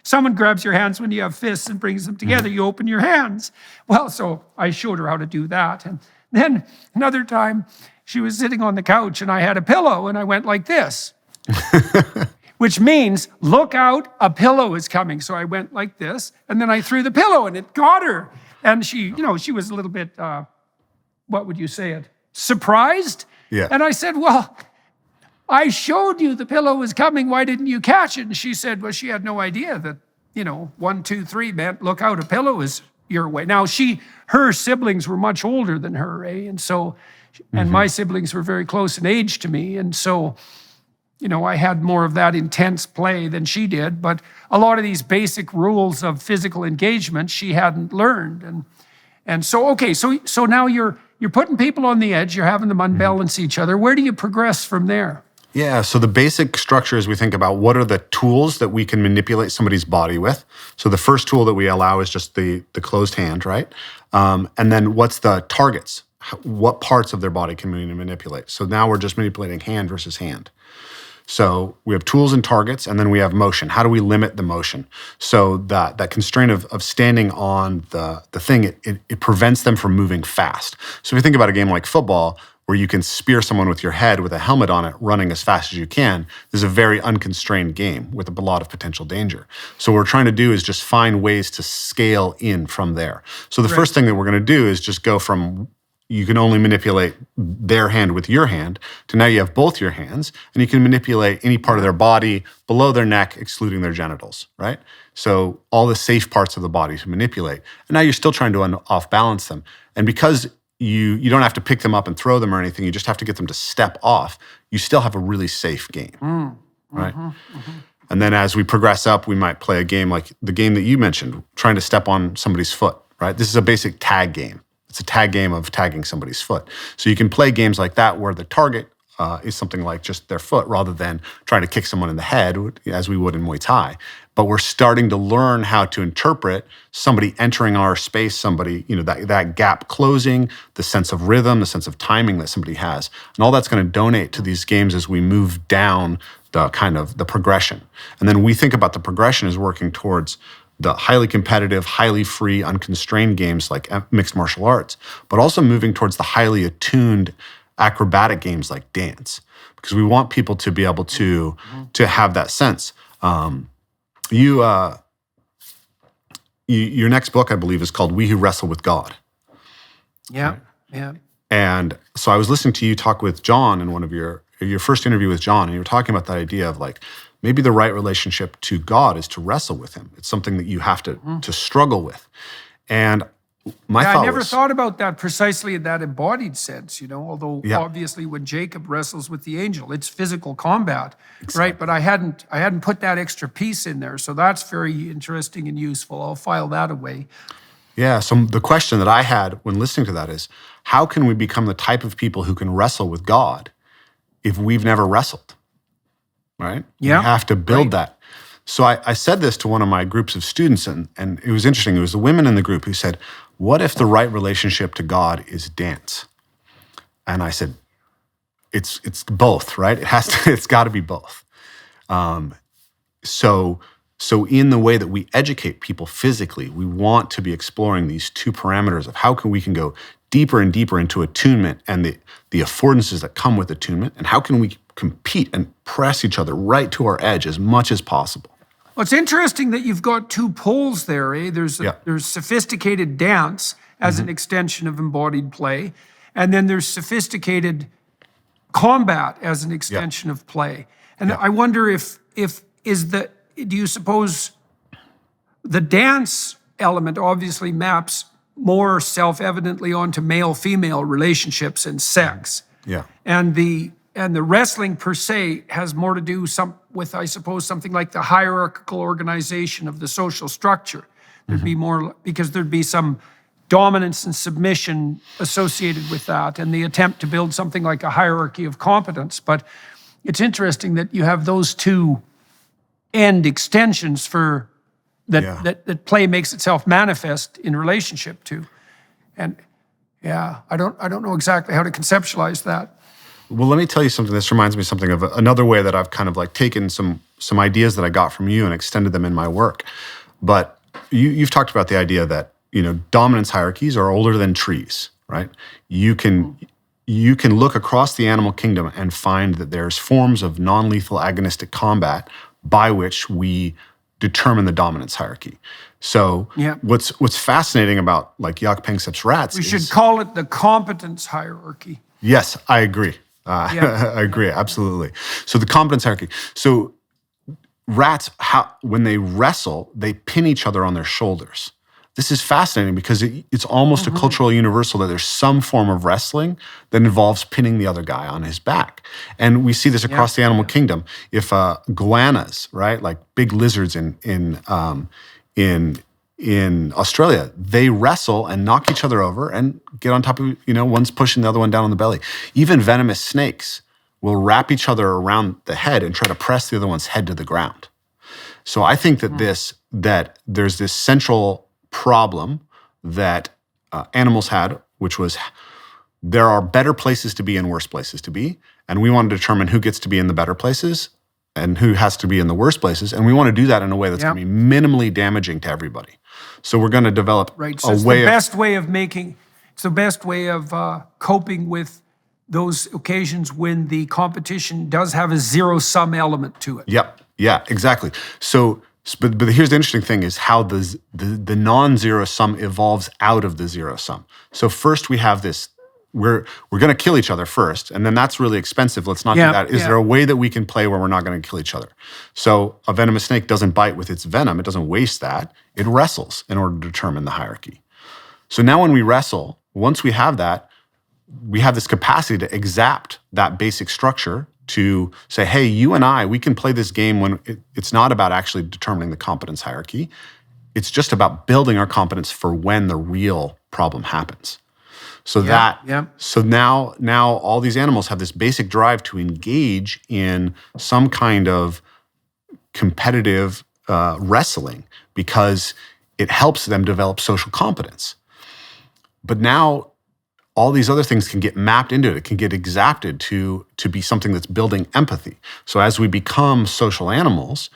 Speaker 1: someone grabs your hands when you have fists and brings them together, you open your hands. Well, so I showed her how to do that. And then another time, she was sitting on the couch and I had a pillow and I went like this. Which means, look out, a pillow is coming. So I went like this, and then I threw the pillow and it got her. And she was a little bit, what would you say it? Surprised? Yeah. And I said, well, I showed you the pillow was coming. Why didn't you catch it? And she said, well, she had no idea that, 1, 2, 3 meant look out, a pillow is your way. Now, her siblings were much older than her, eh? And so, and my siblings were very close in age to me. And so, I had more of that intense play than she did, but a lot of these basic rules of physical engagement she hadn't learned. And so, okay, so now you're putting people on the edge, you're having them unbalance each other. Where do you progress from there?
Speaker 2: Yeah, so the basic structure is we think about what are the tools that we can manipulate somebody's body with. So the first tool that we allow is just the closed hand, right? And then what's the targets? What parts of their body can we manipulate? So now we're just manipulating hand versus hand. So we have tools and targets, and then we have motion. How do we limit the motion? So that constraint of standing on the thing, it prevents them from moving fast. So if you think about a game like football, where you can spear someone with your head with a helmet on it, running as fast as you can, this is a very unconstrained game with a lot of potential danger. So what we're trying to do is just find ways to scale in from there. So the first thing that we're going to do is just go from you can only manipulate their hand with your hand to now you have both your hands, and you can manipulate any part of their body below their neck, excluding their genitals, right? So all the safe parts of the body to manipulate. And now you're still trying to off-balance them. And because you don't have to pick them up and throw them or anything. You just have to get them to step off. You still have a really safe game, right? And then as we progress up, we might play a game like the game that you mentioned, trying to step on somebody's foot, right? This is a basic tag game. It's a tag game of tagging somebody's foot. So you can play games like that where the target is something like just their foot rather than trying to kick someone in the head as we would in Muay Thai. But we're starting to learn how to interpret somebody entering our space, somebody, that gap closing, the sense of rhythm, the sense of timing that somebody has. And all that's going to donate to these games as we move down the kind of the progression. And then we think about the progression as working towards the highly competitive, highly free, unconstrained games like mixed martial arts, but also moving towards the highly attuned acrobatic games like dance, because we want people to be able to have that sense. Your next book, I believe, is called We Who Wrestle with God.
Speaker 1: Yeah,
Speaker 2: right?
Speaker 1: yeah.
Speaker 2: And so I was listening to you talk with John in one of your first interview with John, and you were talking about that idea of like, maybe the right relationship to God is to wrestle with him. It's something that you have to struggle with. And my thought
Speaker 1: I never
Speaker 2: was,
Speaker 1: thought about that precisely in that embodied sense, although obviously when Jacob wrestles with the angel, it's physical combat, right? But I hadn't put that extra piece in there. So that's very interesting and useful. I'll file that away.
Speaker 2: Yeah, so the question that I had when listening to that is, how can we become the type of people who can wrestle with God if we've never wrestled, right?
Speaker 1: Yeah.
Speaker 2: We have to build that. So I said this to one of my groups of students, and it was interesting. It was the women in the group who said, what if the right relationship to God is dance? And I said, it's both, right? It's got to be both. So in the way that we educate people physically, we want to be exploring these two parameters of how we can go deeper and deeper into attunement and the affordances that come with attunement, and how can we compete and press each other right to our edge as much as possible.
Speaker 1: Well, it's interesting that you've got two poles there, eh? There's sophisticated dance as an extension of embodied play, and then there's sophisticated combat as an extension of play. And I wonder do you suppose the dance element obviously maps more self-evidently onto male-female relationships and sex.
Speaker 2: Yeah.
Speaker 1: And the wrestling per se has more to do with, I suppose, something like the hierarchical organization of the social structure. There'd be more, because there'd be some dominance and submission associated with that, and the attempt to build something like a hierarchy of competence. But it's interesting that you have those two end extensions for that play makes itself manifest in relationship to. And I don't know exactly how to conceptualize that.
Speaker 2: Well, let me tell you something. This reminds me of something of another way that I've kind of like taken some ideas that I got from you and extended them in my work. But you've talked about the idea that, dominance hierarchies are older than trees, right? You can look across the animal kingdom and find that there's forms of non-lethal agonistic combat by which we determine the dominance hierarchy. So what's fascinating about like Jaak Panksepp's rats
Speaker 1: we should call it the competence hierarchy.
Speaker 2: Yes, I agree. I agree, absolutely. So the competence hierarchy. So rats, when they wrestle, they pin each other on their shoulders. This is fascinating because it's almost a cultural universal that there's some form of wrestling that involves pinning the other guy on his back. And we see this across the animal kingdom. If goannas, right, like big lizards in Australia, they wrestle and knock each other over and get on top of, one's pushing the other one down on the belly. Even venomous snakes will wrap each other around the head and try to press the other one's head to the ground. So I think that that there's this central problem that animals had, which was there are better places to be and worse places to be, and we want to determine who gets to be in the better places and who has to be in the worst places, and we want to do that in a way that's going to be minimally damaging to everybody. So we're going to develop
Speaker 1: so it's the best way of coping with those occasions when the competition does have a zero-sum element to it.
Speaker 2: Yep. Yeah, exactly. So, but here's the interesting thing is how the non-zero sum evolves out of the zero sum. So first we have this, we're going to kill each other first, and then that's really expensive. Let's not do that. Is there a way that we can play where we're not going to kill each other? So a venomous snake doesn't bite with its venom. It doesn't waste that. It wrestles in order to determine the hierarchy. So now when we wrestle, once we have that, we have this capacity to exact that basic structure to say, hey, you and I, we can play this game when it's not about actually determining the competence hierarchy. It's just about building our competence for when the real problem happens. So so now all these animals have this basic drive to engage in some kind of competitive wrestling because it helps them develop social competence. But now all these other things can get mapped into it. It can get exacted to be something that's building empathy. So as we become social animals,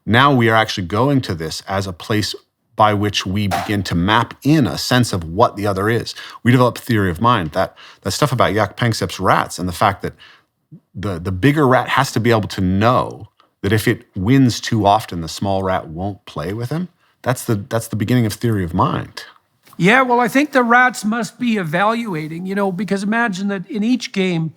Speaker 2: now we are actually going to this as a place by which we begin to map in a sense of what the other is. We develop theory of mind. That stuff about Jaak Panksepp's rats and the fact that the bigger rat has to be able to know that if it wins too often, the small rat won't play with him. That's the beginning of theory of mind.
Speaker 1: Yeah, well, I think the rats must be evaluating, because imagine that in each game,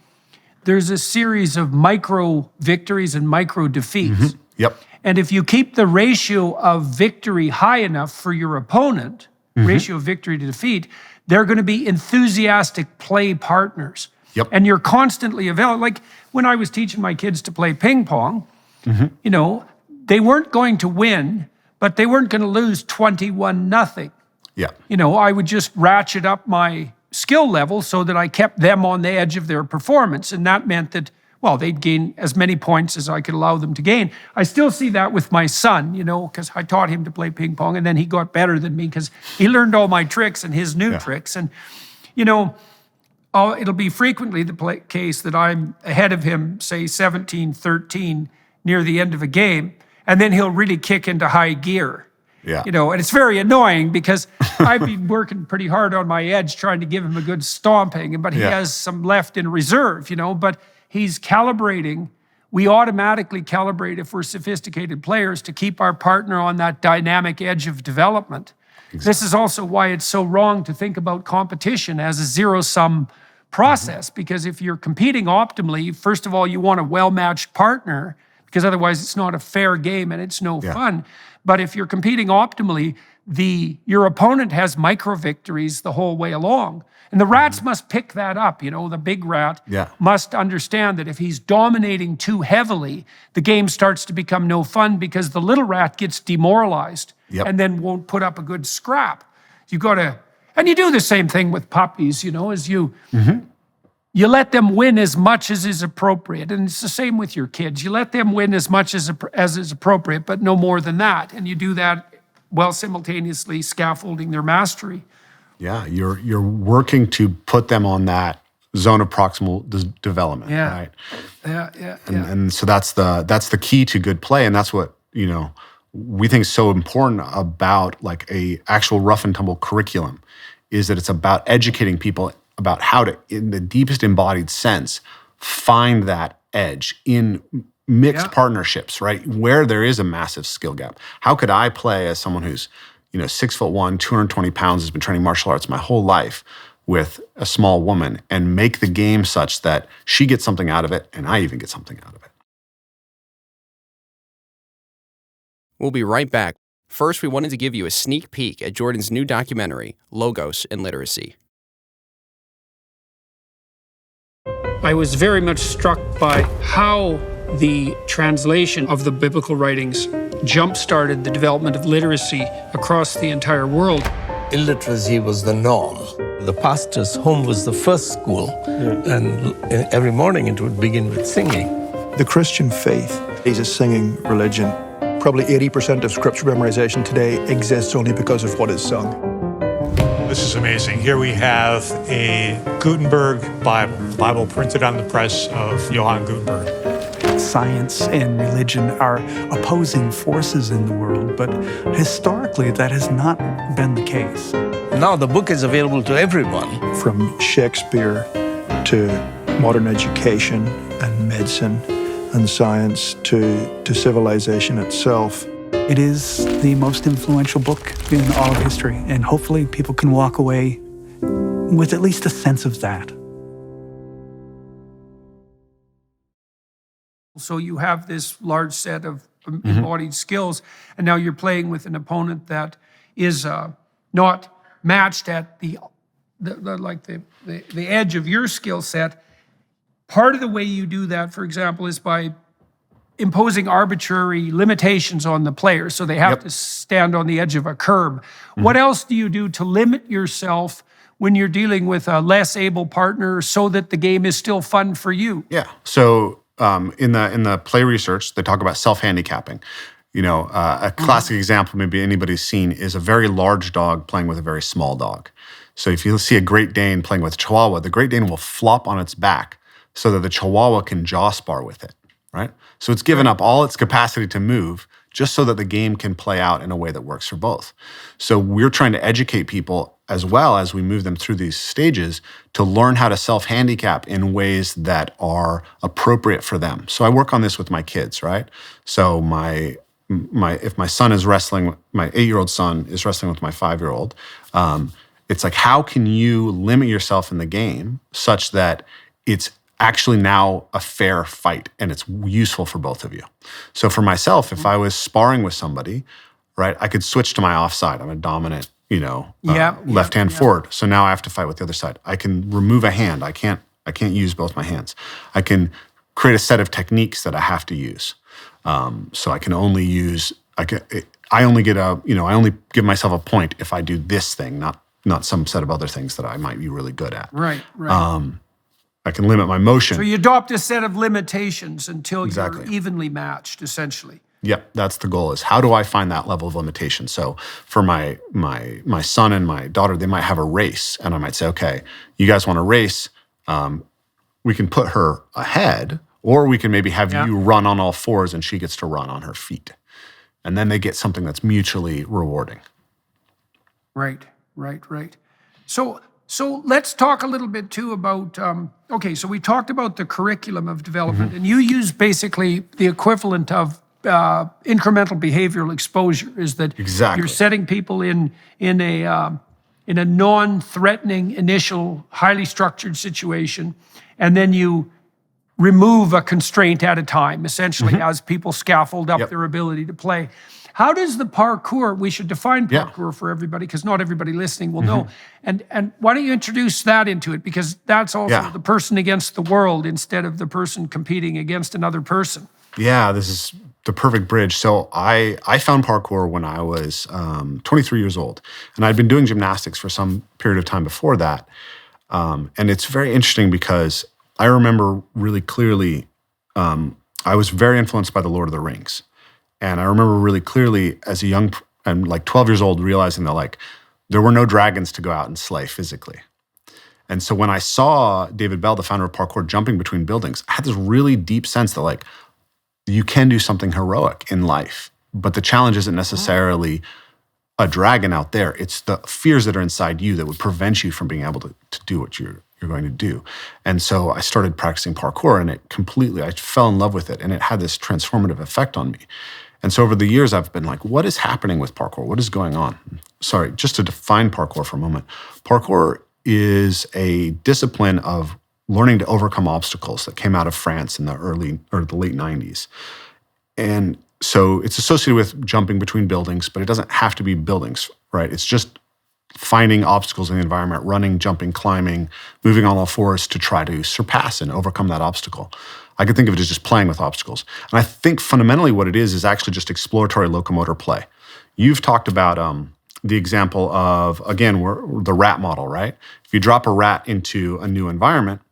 Speaker 1: there's a series of micro-victories and micro-defeats.
Speaker 2: Yep.
Speaker 1: And if you keep the ratio of victory high enough for your opponent, ratio of victory to defeat, they're going to be enthusiastic play partners.
Speaker 2: Yep.
Speaker 1: And you're constantly evaluating. Like when I was teaching my kids to play ping pong, they weren't going to win, but they weren't going to lose 21-0.
Speaker 2: Yeah.
Speaker 1: I would just ratchet up my skill level so that I kept them on the edge of their performance. And that meant that, they'd gain as many points as I could allow them to gain. I still see that with my son, because I taught him to play ping pong and then he got better than me because he learned all my tricks and his new tricks. And, it'll be frequently the case that I'm ahead of him, say 17-13 near the end of a game, and then he'll really kick into high gear.
Speaker 2: Yeah.
Speaker 1: And it's very annoying because I've been working pretty hard on my edge trying to give him a good stomping, but he has some left in reserve, but he's calibrating. We automatically calibrate if we're sophisticated players to keep our partner on that dynamic edge of development. Exactly. This is also why it's so wrong to think about competition as a zero-sum process, because if you're competing optimally, first of all, you want a well-matched partner, because otherwise it's not a fair game and it's no fun. But if you're competing optimally, your opponent has micro-victories the whole way along. And the rats must pick that up. The big rat must understand that if he's dominating too heavily, the game starts to become no fun because the little rat gets demoralized and then won't put up a good scrap. And you do the same thing with puppies, as you let them win as much as is appropriate. And it's the same with your kids. You let them win as much as is appropriate, but no more than that. And you do that while simultaneously scaffolding their mastery.
Speaker 2: Yeah, you're working to put them on that zone of proximal development, right?
Speaker 1: Yeah.
Speaker 2: And so that's the key to good play, and that's what we think is so important about like a actual rough and tumble curriculum, is that it's about educating people about how to, in the deepest embodied sense, find that edge in mixed partnerships, right? Where there is a massive skill gap. How could I play as someone who's 6'1", 220 pounds, has been training martial arts my whole life with a small woman and make the game such that she gets something out of it and I even get something out of it?
Speaker 3: We'll be right back. First, we wanted to give you a sneak peek at Jordan's new documentary, Logos and Literacy.
Speaker 1: I was very much struck by how the translation of the biblical writings jump-started the development of literacy across the entire world.
Speaker 4: Illiteracy was the norm. The pastor's home was the first school, and every morning it would begin with singing.
Speaker 5: The Christian faith is a singing religion. Probably 80% of scripture memorization today exists only because of what is sung.
Speaker 6: This is amazing. Here we have a Gutenberg Bible printed on the press of Johann Gutenberg.
Speaker 7: Science and religion are opposing forces in the world, but historically that has not been the case.
Speaker 4: Now the book is available to everyone.
Speaker 5: From Shakespeare to modern education and medicine and science to civilization itself.
Speaker 7: It is the most influential book in all of history, and hopefully people can walk away with at least a sense of that.
Speaker 1: So you have this large set of embodied skills, and now you're playing with an opponent that is not matched at the the edge of your skill set. Part of the way you do that, for example, is by imposing arbitrary limitations on the players, so they have to stand on the edge of a curb. What else do you do to limit yourself when you're dealing with a less able partner so that the game is still fun for you?
Speaker 2: Yeah. So in the play research, they talk about self-handicapping. A classic example maybe anybody's seen is a very large dog playing with a very small dog. So if you see a Great Dane playing with a Chihuahua, the Great Dane will flop on its back so that the Chihuahua can jaw-spar with it, right? So it's given up all its capacity to move just so that the game can play out in a way that works for both. So we're trying to educate people as well as we move them through these stages to learn how to self-handicap in ways that are appropriate for them. So I work on this with my kids, right? So if my son is wrestling, my 8-year-old son is wrestling with my 5-year-old, it's like, how can you limit yourself in the game such that it's actually now a fair fight and it's useful for both of you? So for myself, if I was sparring with somebody, right, I could switch to my offside. I'm a dominant, left-hand forward. So now I have to fight with the other side. I can remove a hand. I can't use both my hands. I can create a set of techniques that I have to use. So I can only use, I only give myself a point if I do this thing, not some set of other things that I might be really good at.
Speaker 1: Right.
Speaker 2: I can limit my motion.
Speaker 1: So you adopt a set of limitations until
Speaker 2: Exactly.
Speaker 1: you're evenly matched, essentially.
Speaker 2: Yep, that's the goal, is how do I find that level of limitation? So for my son and my daughter, they might have a race, and I might say, okay, you guys want to race, we can put her ahead, or we can maybe have you run on all fours and she gets to run on her feet. And then they get something that's mutually rewarding.
Speaker 1: Right. So let's talk a little bit too about, so we talked about the curriculum of development, and you use basically the equivalent of incremental behavioral exposure, is that you're setting people in a non-threatening initial, highly structured situation, and then you remove a constraint at a time, essentially, as people scaffold up their ability to play. How does the parkour, we should define parkour for everybody, because not everybody listening will know. And why don't you introduce that into it? Because that's also the person against the world instead of the person competing against another person. Yeah,
Speaker 2: this is the perfect bridge. So I found parkour when I was 23 years old. And I'd been doing gymnastics for some period of time before that. And it's very interesting because I remember really clearly, I was very influenced by The Lord of the Rings. And I remember really clearly as a young, I'm like 12 years old, realizing that there were no dragons to go out and slay physically. And so when I saw David Bell, the founder of parkour, jumping between buildings, I had this really deep sense that you can do something heroic in life, but the challenge isn't necessarily a dragon out there. It's the fears that are inside you that would prevent you from being able to do what you're going to do. And so I started practicing parkour, and I fell in love with it, and it had this transformative effect on me. And so over the years, I've been like, what is happening with parkour? What is going on? Sorry, just to define parkour for a moment. Parkour is a discipline of learning to overcome obstacles that came out of France in the late 90s. And so it's associated with jumping between buildings, but it doesn't have to be buildings, right? It's just finding obstacles in the environment, running, jumping, climbing, moving on all fours to try to surpass and overcome that obstacle. I could think of it as just playing with obstacles. And I think fundamentally what it is actually just exploratory locomotor play. You've talked about the example of, again, the rat model, right? If you drop a rat into a new environment,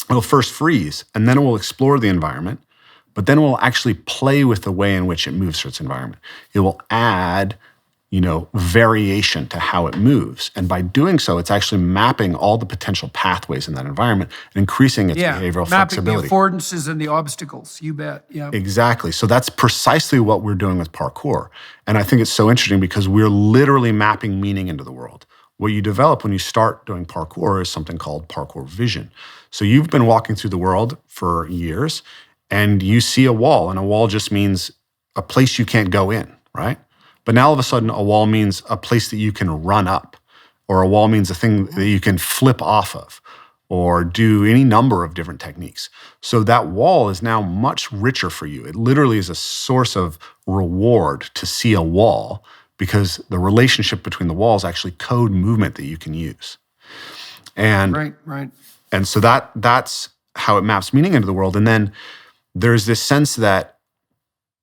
Speaker 2: it'll first freeze, and then it will explore the environment, but then it will actually play with the way in which it moves through its environment. It will add variation to how it moves. And by doing so, it's actually mapping all the potential pathways in that environment and increasing its behavioral flexibility.
Speaker 1: Mapping the affordances and the obstacles, you bet. Yeah.
Speaker 2: Exactly. So that's precisely what we're doing with parkour. And I think it's so interesting because we're literally mapping meaning into the world. What you develop when you start doing parkour is something called Parkour Vision. So you've been walking through the world for years, and you see a wall, and a wall just means a place you can't go in, right? But now all of a sudden, a wall means a place that you can run up, or a wall means a thing that you can flip off of, or do any number of different techniques. So that wall is now much richer for you. It literally is a source of reward to see a wall, because the relationship between the walls actually code movement that you can use. And
Speaker 1: Right.
Speaker 2: and so that's how it maps meaning into the world. And then there's this sense that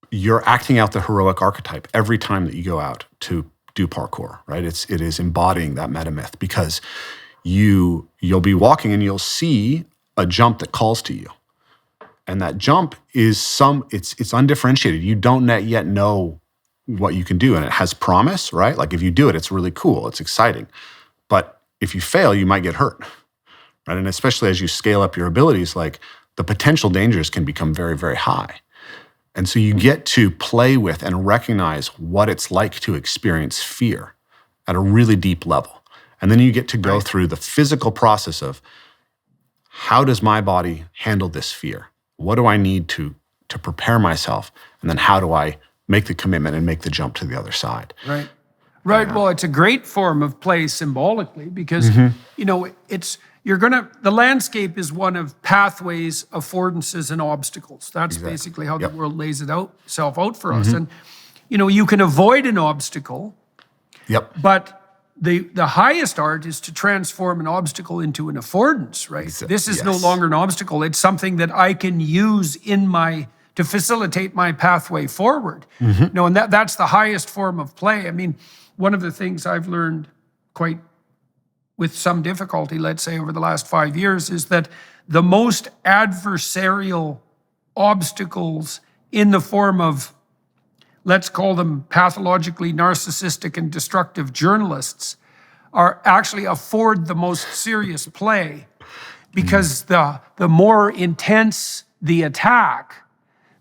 Speaker 2: you're acting out the heroic archetype every time that you go out to do parkour, right? It is embodying that meta myth, because you'll be walking and you'll see a jump that calls to you. And that jump is it's undifferentiated. You don't yet know what you can do. And it has promise, right? Like if you do it, it's really cool. It's exciting. But if you fail, you might get hurt, right? And especially as you scale up your abilities, like the potential dangers can become very, very high. And so you get to play with and recognize what it's like to experience fear at a really deep level. And then you get to go through the physical process of, how does my body handle this fear? What do I need to prepare myself? And then how do I make the commitment and make the jump to the other side?
Speaker 1: Right. Well, it's a great form of play symbolically, because, the landscape is one of pathways, affordances, and obstacles. That's basically how the world lays itself out for us. And, you can avoid an obstacle, but the highest art is to transform an obstacle into an affordance, right? This is no longer an obstacle. It's something that I can use to facilitate my pathway forward. And that's the highest form of play. I mean, one of the things I've learned quite with some difficulty, let's say over the last 5 years, is that the most adversarial obstacles in the form of, let's call them pathologically narcissistic and destructive journalists, are actually afford the most serious play, because the more intense the attack,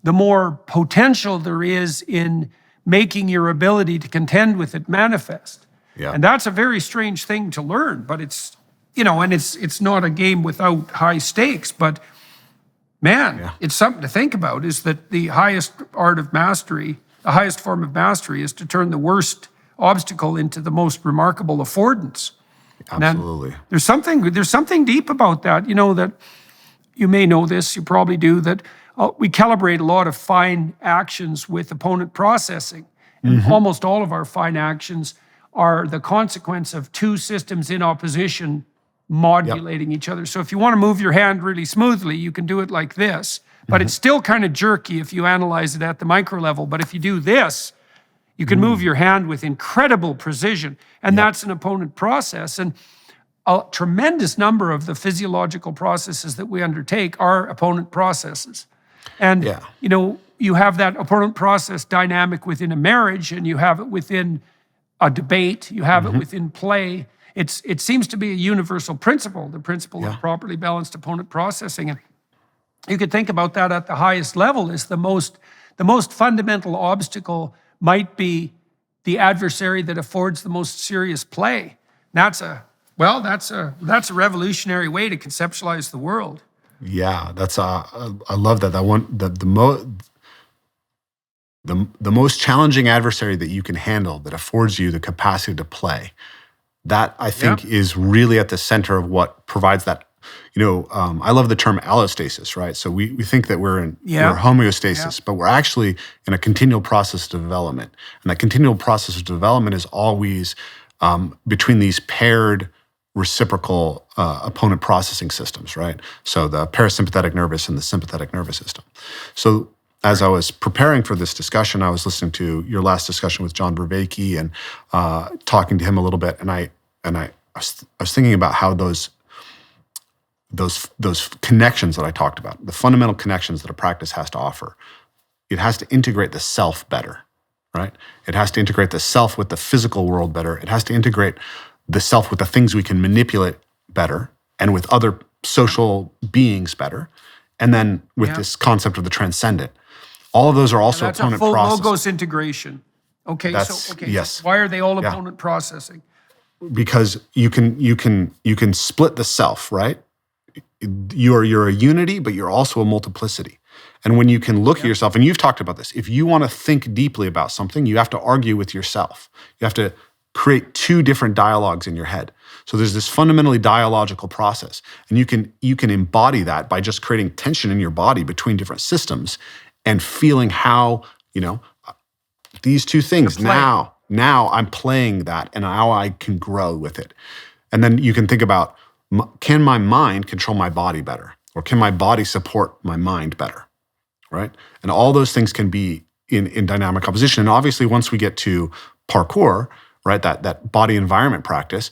Speaker 1: the more potential there is in making your ability to contend with it manifest. And that's a very strange thing to learn, but it's, and it's not a game without high stakes, but man, it's something to think about, is that the highest art of mastery, the highest form of mastery, is to turn the worst obstacle into the most remarkable affordance.
Speaker 2: Absolutely.
Speaker 1: There's something deep about that, that you may know this, you probably do, that we calibrate a lot of fine actions with opponent processing. And almost all of our fine actions are the consequence of two systems in opposition modulating each other. So if you want to move your hand really smoothly, you can do it like this, but it's still kind of jerky if you analyze it at the micro level. But if you do this, you can move your hand with incredible precision, and that's an opponent process. And a tremendous number of the physiological processes that we undertake are opponent processes. And, you have that opponent process dynamic within a marriage, and you have it within a debate, you have it within play. It seems to be a universal principle, the principle of properly balanced opponent processing. And you could think about that at the highest level, is the most fundamental obstacle might be the adversary that affords the most serious play. That's a revolutionary way to conceptualize the world.
Speaker 2: Yeah, I love that. That one, the most challenging adversary that you can handle, that affords you the capacity to play, that I think is really at the center of what provides that. I love the term allostasis, right? So we think that we're homeostasis, but we're actually in a continual process of development. And that continual process of development is always between these paired reciprocal opponent processing systems, right? So the parasympathetic nervous and the sympathetic nervous system. So as I was preparing for this discussion, I was listening to your last discussion with John Vervaeke and talking to him a little bit, and I was thinking about how those connections that I talked about, the fundamental connections that a practice has to offer, it has to integrate the self better, right? It has to integrate the self with the physical world better. It has to integrate the self with the things we can manipulate better, and with other social beings better, and then with this concept of the transcendent. All of those are also opponent processes.
Speaker 1: That's a full logos integration. Okay,
Speaker 2: yes.
Speaker 1: So why are they all opponent processing?
Speaker 2: Because you can split the self, right? You're a unity, but you're also a multiplicity. And when you can look at yourself, and you've talked about this, if you want to think deeply about something, you have to argue with yourself. You have to create two different dialogues in your head. So there's this fundamentally dialogical process, and you can embody that by just creating tension in your body between different systems and feeling how, these two things, now I'm playing that, and how I can grow with it. And then you can think about, can my mind control my body better? Or can my body support my mind better, right? And all those things can be in dynamic opposition. And obviously, once we get to parkour, right, that body environment practice,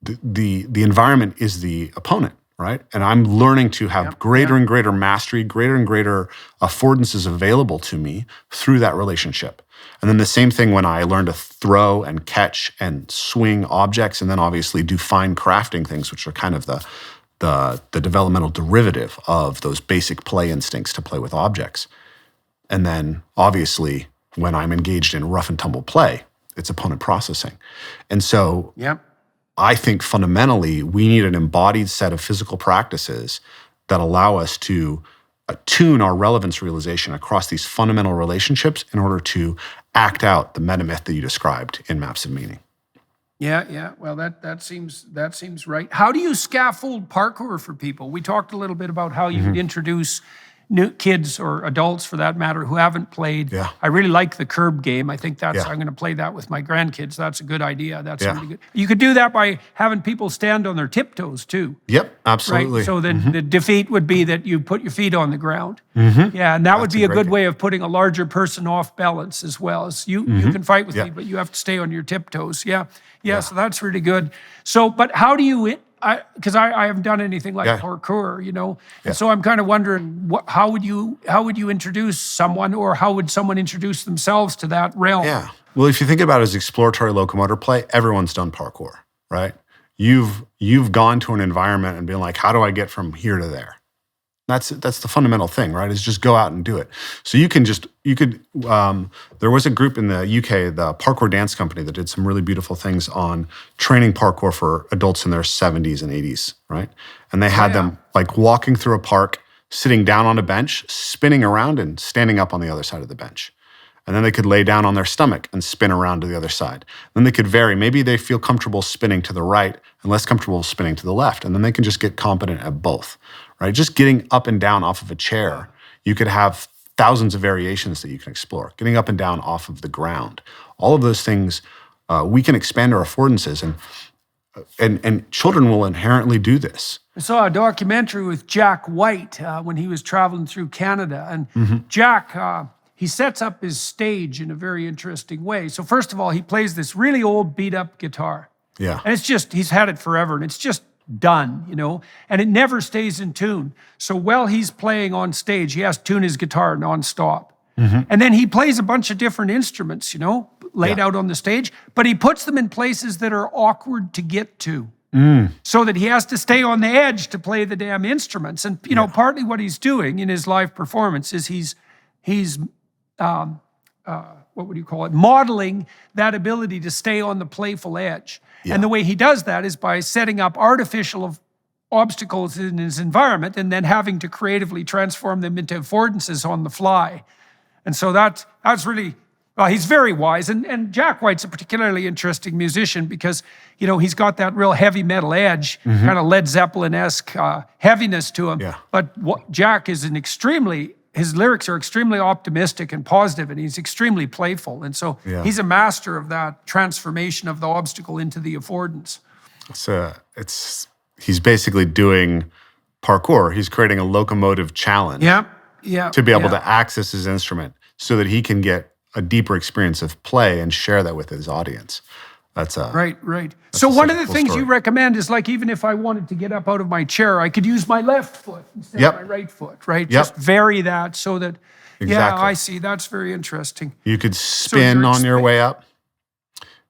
Speaker 2: the environment is the opponent, right? And I'm learning to have greater and greater mastery, greater and greater affordances available to me through that relationship. And then the same thing when I learn to throw and catch and swing objects, and then obviously do fine crafting things, which are kind of the developmental derivative of those basic play instincts to play with objects. And then obviously when I'm engaged in rough and tumble play, it's opponent processing. And so I think fundamentally we need an embodied set of physical practices that allow us to attune our relevance realization across these fundamental relationships in order to act out the metamyth that you described in Maps of Meaning.
Speaker 1: Yeah. Well, that seems right. How do you scaffold parkour for people? We talked a little bit about how you would introduce new kids or adults, for that matter, who haven't played.
Speaker 2: Yeah.
Speaker 1: I really like the curb game. I think I'm going to play that with my grandkids. That's a good idea. That's really good. You could do that by having people stand on their tiptoes too.
Speaker 2: Yep, absolutely.
Speaker 1: Right? So then the defeat would be that you put your feet on the ground. Yeah, and that would be a good way of putting a larger person off balance as well. As you can fight with me, but you have to stay on your tiptoes. Yeah, so that's really good. So, but how do you, because I haven't done anything like parkour, and so I'm kind of wondering, how would you introduce someone, or how would someone introduce themselves to that realm?
Speaker 2: Yeah. Well, if you think about it as exploratory locomotive play, everyone's done parkour, right? You've gone to an environment and been like, how do I get from here to there? That's the fundamental thing, right? Is just go out and do it. So there was a group in the UK, the Parkour Dance Company, that did some really beautiful things on training parkour for adults in their 70s and 80s, right? And they had them like walking through a park, sitting down on a bench, spinning around and standing up on the other side of the bench. And then they could lay down on their stomach and spin around to the other side. Then they could vary. Maybe they feel comfortable spinning to the right and less comfortable spinning to the left. And then they can just get competent at both, right? Just getting up and down off of a chair, you could have thousands of variations that you can explore. Getting up and down off of the ground. All of those things, we can expand our affordances. And children will inherently do this.
Speaker 1: I saw a documentary with Jack White when he was traveling through Canada. And Jack, he sets up his stage in a very interesting way. So first of all, he plays this really old beat-up guitar.
Speaker 2: Yeah.
Speaker 1: And it's just, he's had it forever, and it's just done, and it never stays in tune. So while he's playing on stage, he has to tune his guitar nonstop. And then he plays a bunch of different instruments, laid out on the stage, but he puts them in places that are awkward to get to. So that he has to stay on the edge to play the damn instruments. And, partly what he's doing in his live performance is he's what would you call it? Modeling that ability to stay on the playful edge. Yeah. And the way he does that is by setting up artificial obstacles in his environment and then having to creatively transform them into affordances on the fly. And so that's really, he's very wise. And Jack White's a particularly interesting musician because, he's got that real heavy metal edge, kind of Led Zeppelin-esque heaviness to him. Yeah. But Jack is his lyrics are extremely optimistic and positive, and he's extremely playful. And so he's a master of that transformation of the obstacle into the affordance.
Speaker 2: He's basically doing parkour. He's creating a locomotive challenge to be able to access his instrument so that he can get a deeper experience of play and share that with his audience. That's right.
Speaker 1: So one of the things you recommend is, like, even if I wanted to get up out of my chair, I could use my left foot instead of my right foot, right? Just vary that so that, I see. That's very interesting.
Speaker 2: You could spin on your way up.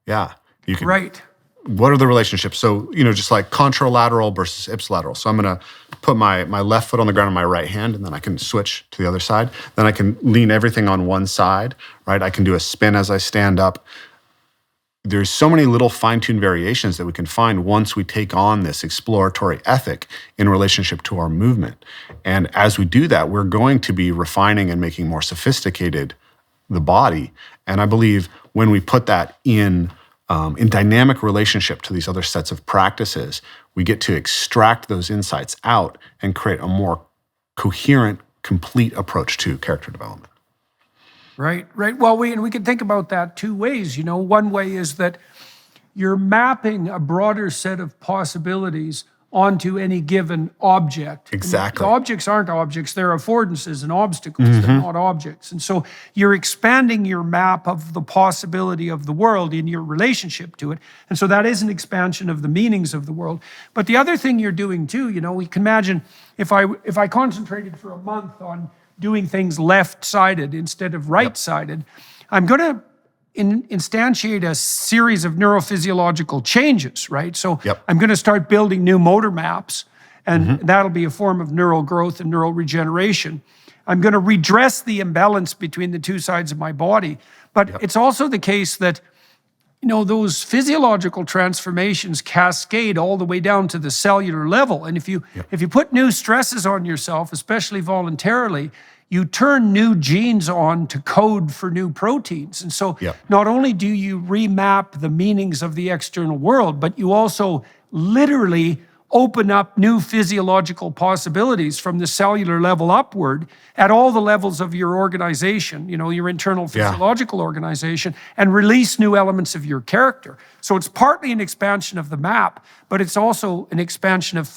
Speaker 2: Yeah. You could.
Speaker 1: Right.
Speaker 2: What are the relationships? So, just like contralateral versus ipsilateral. So I'm going to put my left foot on the ground on my right hand, and then I can switch to the other side. Then I can lean everything on one side, right? I can do a spin as I stand up. There's so many little fine-tuned variations that we can find once we take on this exploratory ethic in relationship to our movement. And as we do that, we're going to be refining and making more sophisticated the body. And I believe when we put that in dynamic relationship to these other sets of practices, we get to extract those insights out and create a more coherent, complete approach to character development.
Speaker 1: Right. Well, we can think about that two ways. One way is that you're mapping a broader set of possibilities onto any given object.
Speaker 2: Exactly.
Speaker 1: And the objects aren't objects, they're affordances and obstacles, they're not objects. And so you're expanding your map of the possibility of the world in your relationship to it. And so that is an expansion of the meanings of the world. But the other thing you're doing too, we can imagine if I concentrated for a month on doing things left-sided instead of right-sided, I'm going to instantiate a series of neurophysiological changes, right? So I'm going to start building new motor maps, and that'll be a form of neural growth and neural regeneration. I'm going to redress the imbalance between the two sides of my body. But it's also the case that, those physiological transformations cascade all the way down to the cellular level. And if you put new stresses on yourself, especially voluntarily, you turn new genes on to code for new proteins. And so not only do you remap the meanings of the external world, but you also literally open up new physiological possibilities from the cellular level upward at all the levels of your organization, your internal physiological organization, and release new elements of your character. So it's partly an expansion of the map, but it's also an expansion of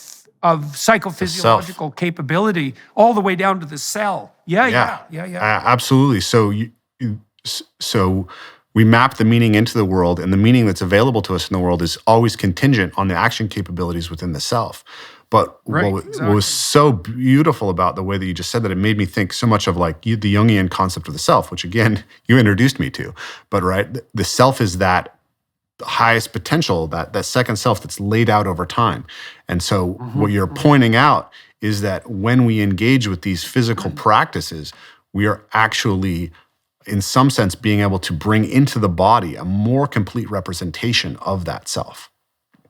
Speaker 1: psychophysiological capability all the way down to the cell.
Speaker 2: Absolutely. So we map the meaning into the world, and the meaning that's available to us in the world is always contingent on the action capabilities within the self. But what was so beautiful about the way that you just said that, it made me think so much of like the Jungian concept of the self, which again, you introduced me to. But the self is that highest potential, that second self that's laid out over time. And so what you're pointing out is that when we engage with these physical practices, we are actually, in some sense, being able to bring into the body a more complete representation of that self.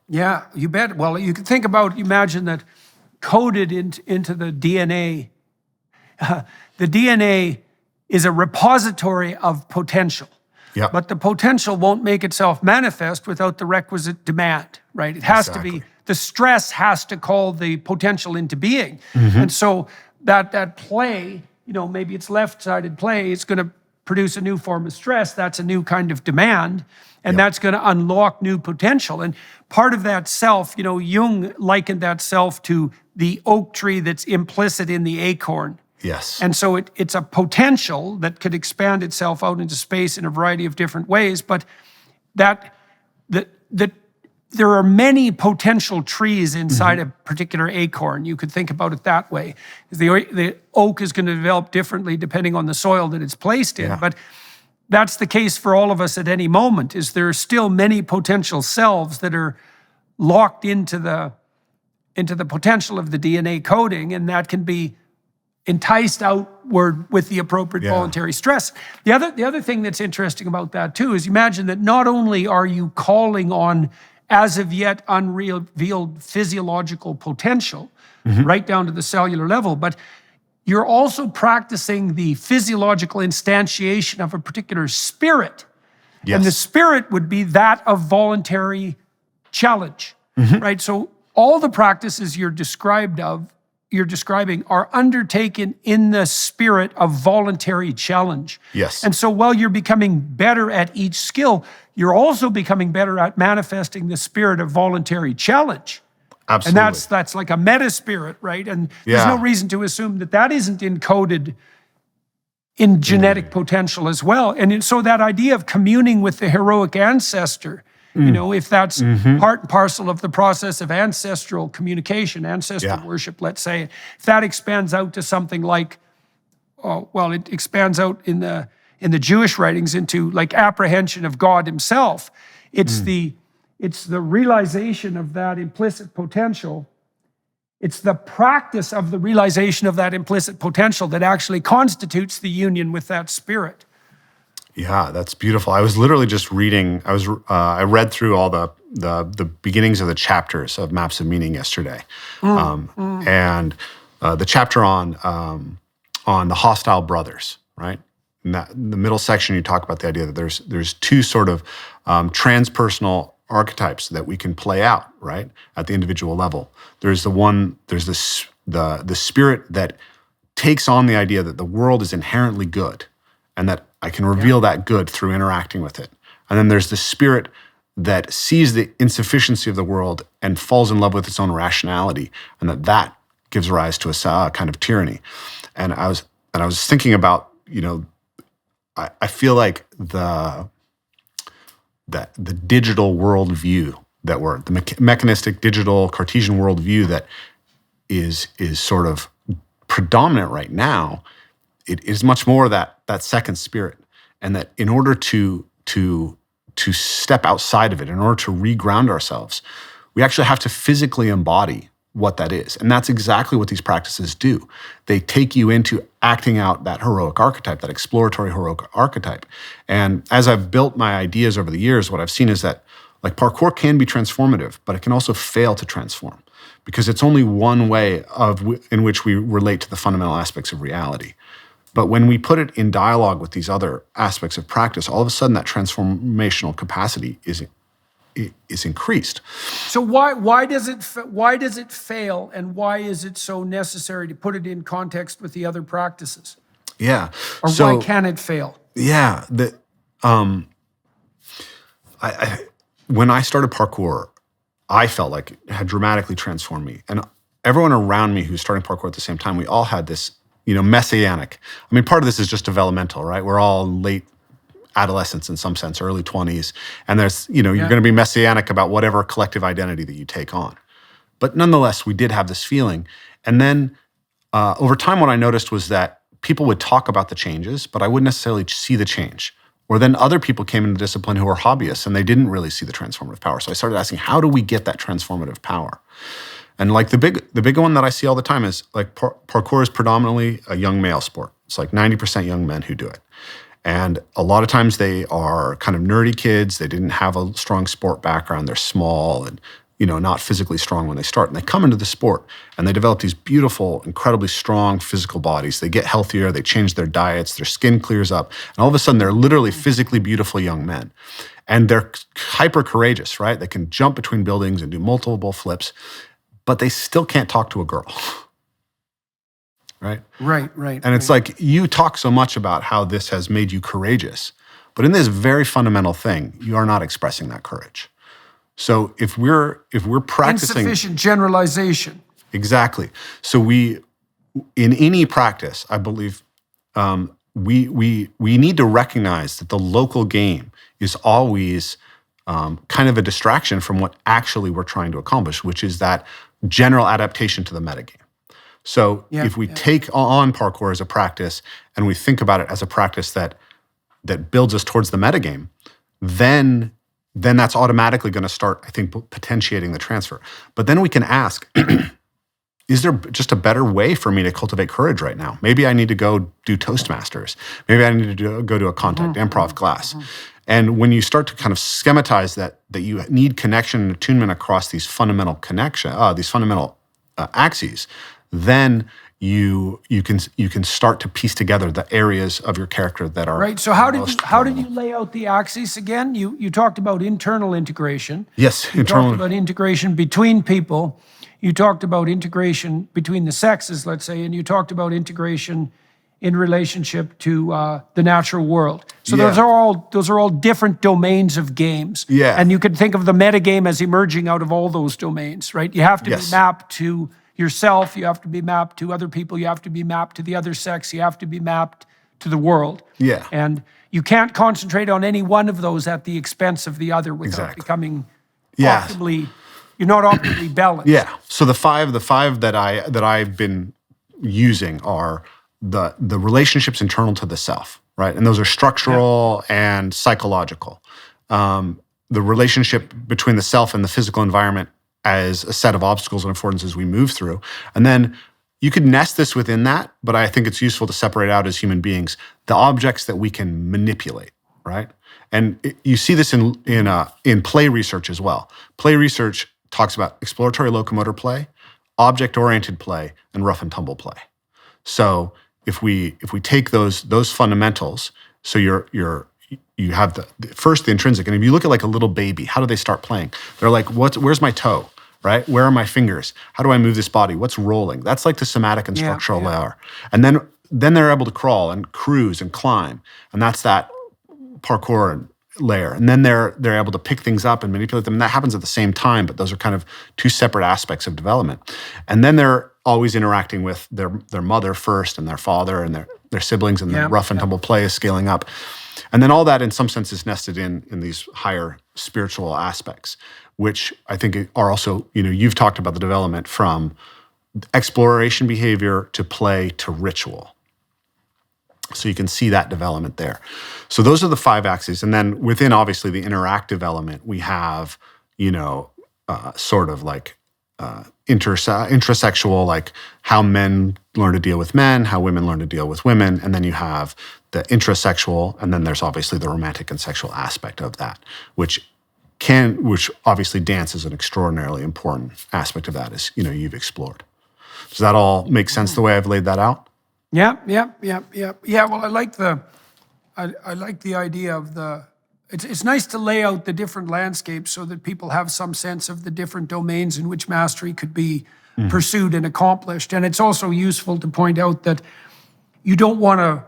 Speaker 1: Yeah, you bet. Well, you can imagine that coded into the DNA. The DNA is a repository of potential. But the potential won't make itself manifest without the requisite demand, right? It has to be, the stress has to call the potential into being. And so that play, maybe it's left-sided play, it's going to produce a new form of stress. That's a new kind of demand, and that's going to unlock new potential. And part of that self, Jung likened that self to the oak tree that's implicit in the acorn.
Speaker 2: Yes.
Speaker 1: And so it's a potential that could expand itself out into space in a variety of different ways, but that there are many potential trees inside a particular acorn. You could think about it that way. The oak is going to develop differently depending on the soil that it's placed in, but that's the case for all of us at any moment, is there are still many potential selves that are locked into the potential of the DNA coding, and that can be enticed outward with the appropriate voluntary stress. The other thing that's interesting about that too is imagine that not only are you calling on as of yet unrevealed physiological potential right down to the cellular level, but you're also practicing the physiological instantiation of a particular spirit. And the spirit would be that of voluntary challenge, right? So all the practices you're describing are undertaken in the spirit of voluntary challenge. And so while you're becoming better at each skill, you're also becoming better at manifesting the spirit of voluntary challenge.
Speaker 2: Absolutely.
Speaker 1: And that's like a meta spirit, right? And there's no reason to assume that isn't encoded in genetic potential as well. And so that idea of communing with the heroic ancestor, if that's part and parcel of the process of ancestral communication, ancestral worship, let's say, if that expands out to something like, it expands out in the Jewish writings into like apprehension of God himself. It's the realization of that implicit potential. It's the practice of the realization of that implicit potential that actually constitutes the union with that spirit.
Speaker 2: Yeah, that's beautiful. I was literally just reading. I read through all the beginnings of the chapters of Maps of Meaning yesterday, and the chapter on the hostile brothers. Right, in the middle section, you talk about the idea that there's two sort of transpersonal archetypes that we can play out, right, at the individual level. There's the spirit that takes on the idea that the world is inherently good, and that I can reveal that good through interacting with it. And then there's the spirit that sees the insufficiency of the world and falls in love with its own rationality, and that gives rise to a kind of tyranny. And I was thinking about, I feel like the digital worldview that the mechanistic digital Cartesian worldview that is sort of predominant right now, it is much more that second spirit, and that in order to step outside of it, in order to reground ourselves, we actually have to physically embody what that is. And that's exactly what these practices do. They take you into acting out that heroic archetype, that exploratory heroic archetype. And as I've built my ideas over the years, what I've seen is that like parkour can be transformative, but it can also fail to transform, because it's only one way in which we relate to the fundamental aspects of reality. But when we put it in dialogue with these other aspects of practice, all of a sudden that transformational capacity is increased.
Speaker 1: So why does it fail, and why is it so necessary to put it in context with the other practices?
Speaker 2: Yeah.
Speaker 1: Or why can it fail?
Speaker 2: Yeah. When I started parkour, I felt like it had dramatically transformed me. And everyone around me who's starting parkour at the same time, we all had this, messianic. I mean, part of this is just developmental, right? We're all late adolescence in some sense, early 20s. And there's, you're going to be messianic about whatever collective identity that you take on. But nonetheless, we did have this feeling. And then over time, what I noticed was that people would talk about the changes, but I wouldn't necessarily see the change. Or then other people came into discipline who were hobbyists and they didn't really see the transformative power. So I started asking, how do we get that transformative power? And like the big one that I see all the time is like parkour is predominantly a young male sport. It's like 90% young men who do it. And a lot of times they are kind of nerdy kids. They didn't have a strong sport background. They're small and, not physically strong when they start. And they come into the sport and they develop these beautiful, incredibly strong physical bodies. They get healthier. They change their diets. Their skin clears up. And all of a sudden, they're literally physically beautiful young men. And they're hyper courageous, right? They can jump between buildings and do multiple flips, but they still can't talk to a girl. Right?
Speaker 1: Right.
Speaker 2: And it's like, you talk so much about how this has made you courageous, but in this very fundamental thing, you are not expressing that courage. So if we're practicing
Speaker 1: insufficient generalization.
Speaker 2: Exactly. So in any practice, I believe we need to recognize that the local game is always kind of a distraction from what actually we're trying to accomplish, which is that general adaptation to the metagame. So if we take on parkour as a practice and we think about it as a practice that builds us towards the metagame, then that's automatically going to start, I think, potentiating the transfer. But then we can ask, is there just a better way for me to cultivate courage right now? Maybe I need to go do Toastmasters. Maybe I need to go to a contact improv class. And when you start to kind of schematize that you need connection and attunement across these fundamental axes, then you can start to piece together the areas of your character that are
Speaker 1: right. So how did you lay out the axes again? You talked about internal integration.
Speaker 2: Yes,
Speaker 1: you talked about integration between people. You talked about integration between the sexes, let's say, and you talked about integration in relationship to the natural world. So those are all different domains of games.
Speaker 2: Yeah.
Speaker 1: And you can think of the metagame as emerging out of all those domains, right? You have to be mapped to yourself, you have to be mapped to other people, you have to be mapped to the other sex, you have to be mapped to the world.
Speaker 2: Yeah.
Speaker 1: And you can't concentrate on any one of those at the expense of the other without becoming optimally, you're not optimally balanced.
Speaker 2: Yeah. So the five that I've been using are the relationships internal to the self, right? And those are structural and psychological. The relationship between the self and the physical environment as a set of obstacles and affordances we move through. And then you could nest this within that, but I think it's useful to separate out as human beings the objects that we can manipulate, right? And you see this in play research as well. Play research talks about exploratory locomotor play, object-oriented play, and rough-and-tumble play. So if we take those fundamentals, so you have the intrinsic, and if you look at like a little baby, how do they start playing? They're like, where's my toe? Right? Where are my fingers? How do I move this body? What's rolling? That's like the somatic and structural layer. And then they're able to crawl and cruise and climb. And that's that parkour layer. And then they're able to pick things up and manipulate them. And that happens at the same time, but those are kind of two separate aspects of development. And then they're always interacting with their mother first and their father and their siblings, and the rough and tumble play is scaling up. And then all that in some sense is nested in these higher spiritual aspects, which I think are also, you've talked about the development from exploration behavior to play to ritual. So you can see that development there. So those are the 5 axes. And then within, obviously, the interactive element, we have, sort of like intersexual, like how men learn to deal with men, how women learn to deal with women. And then you have the intrasexual, and then there's obviously the romantic and sexual aspect of that, which obviously dance is an extraordinarily important aspect of that, as you've explored. Does that all make sense the way I've laid that out?
Speaker 1: Yeah. Well, I like the idea of it's nice to lay out the different landscapes so that people have some sense of the different domains in which mastery could be pursued and accomplished. And it's also useful to point out that you don't want to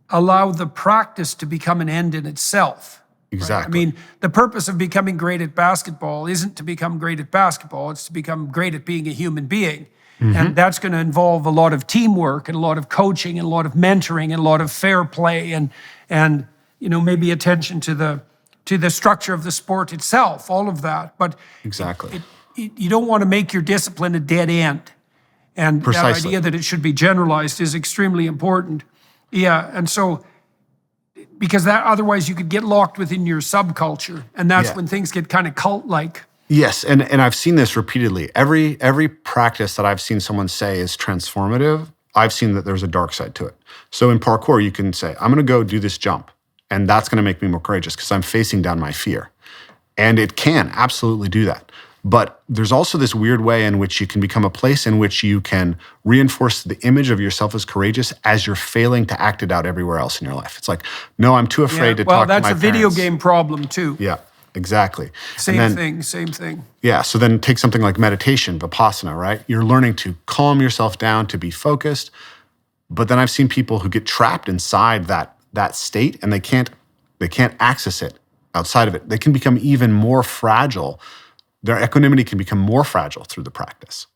Speaker 1: allow the practice to become an end in itself.
Speaker 2: Exactly.
Speaker 1: Right? I mean, the purpose of becoming great at basketball isn't to become great at basketball. It's to become great at being a human being. And that's going to involve a lot of teamwork and a lot of coaching and a lot of mentoring and a lot of fair play and maybe attention to the structure of the sport itself, all of that. But
Speaker 2: exactly,
Speaker 1: you don't want to make your discipline a dead end. And
Speaker 2: Precisely.
Speaker 1: That idea that it should be generalized is extremely important. Yeah, and so because that otherwise you could get locked within your subculture, and that's when things get kind of cult-like.
Speaker 2: Yes, and I've seen this repeatedly. Every practice that I've seen someone say is transformative, I've seen that there's a dark side to it. So in parkour, you can say, I'm going to go do this jump, and that's going to make me more courageous because I'm facing down my fear. And it can absolutely do that. But there's also this weird way in which you can become a place in which you can reinforce the image of yourself as courageous as you're failing to act it out everywhere else in your life. It's like, no, I'm too afraid to talk to my
Speaker 1: Well,
Speaker 2: parents.
Speaker 1: that's a video game problem too.
Speaker 2: Yeah. Exactly.
Speaker 1: Same thing.
Speaker 2: Yeah, so then take something like meditation, Vipassana, right? You're learning to calm yourself down, to be focused. But then I've seen people who get trapped inside that state and they can't access it outside of it. They can become even more fragile. Their equanimity can become more fragile through the practice.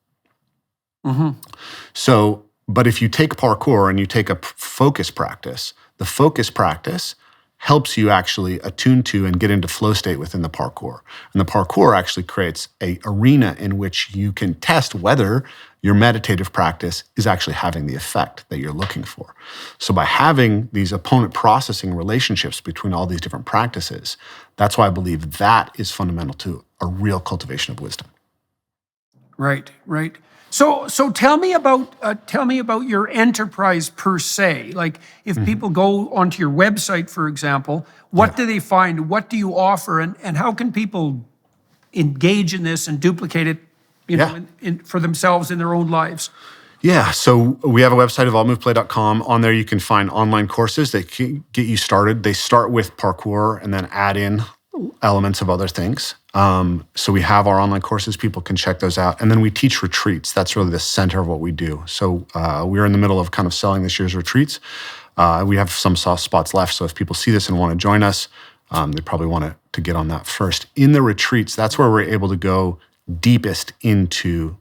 Speaker 2: So, but if you take parkour and you take a focus practice, the focus practice helps you actually attune to and get into flow state within the parkour. And the parkour actually creates an arena in which you can test whether your meditative practice is actually having the effect that you're looking for. So by having these opponent processing relationships between all these different practices, that's why I believe that is fundamental to a real cultivation of wisdom.
Speaker 1: Right. So tell me about your enterprise per se. Like if people go onto your website, for example, what do they find? What do you offer? And how can people engage in this and duplicate it, for themselves in their own lives?
Speaker 2: Yeah, so we have a website, evolvemoveplay.com. On there you can find online courses that can get you started. They start with parkour and then add in elements of other things. So we have our online courses. People can check those out. And then we teach retreats. That's really the center of what we do. So we're in the middle of kind of selling this year's retreats. We have some soft spots left. So if people see this and want to join us, they probably want to get on that first. In the retreats, that's where we're able to go deepest into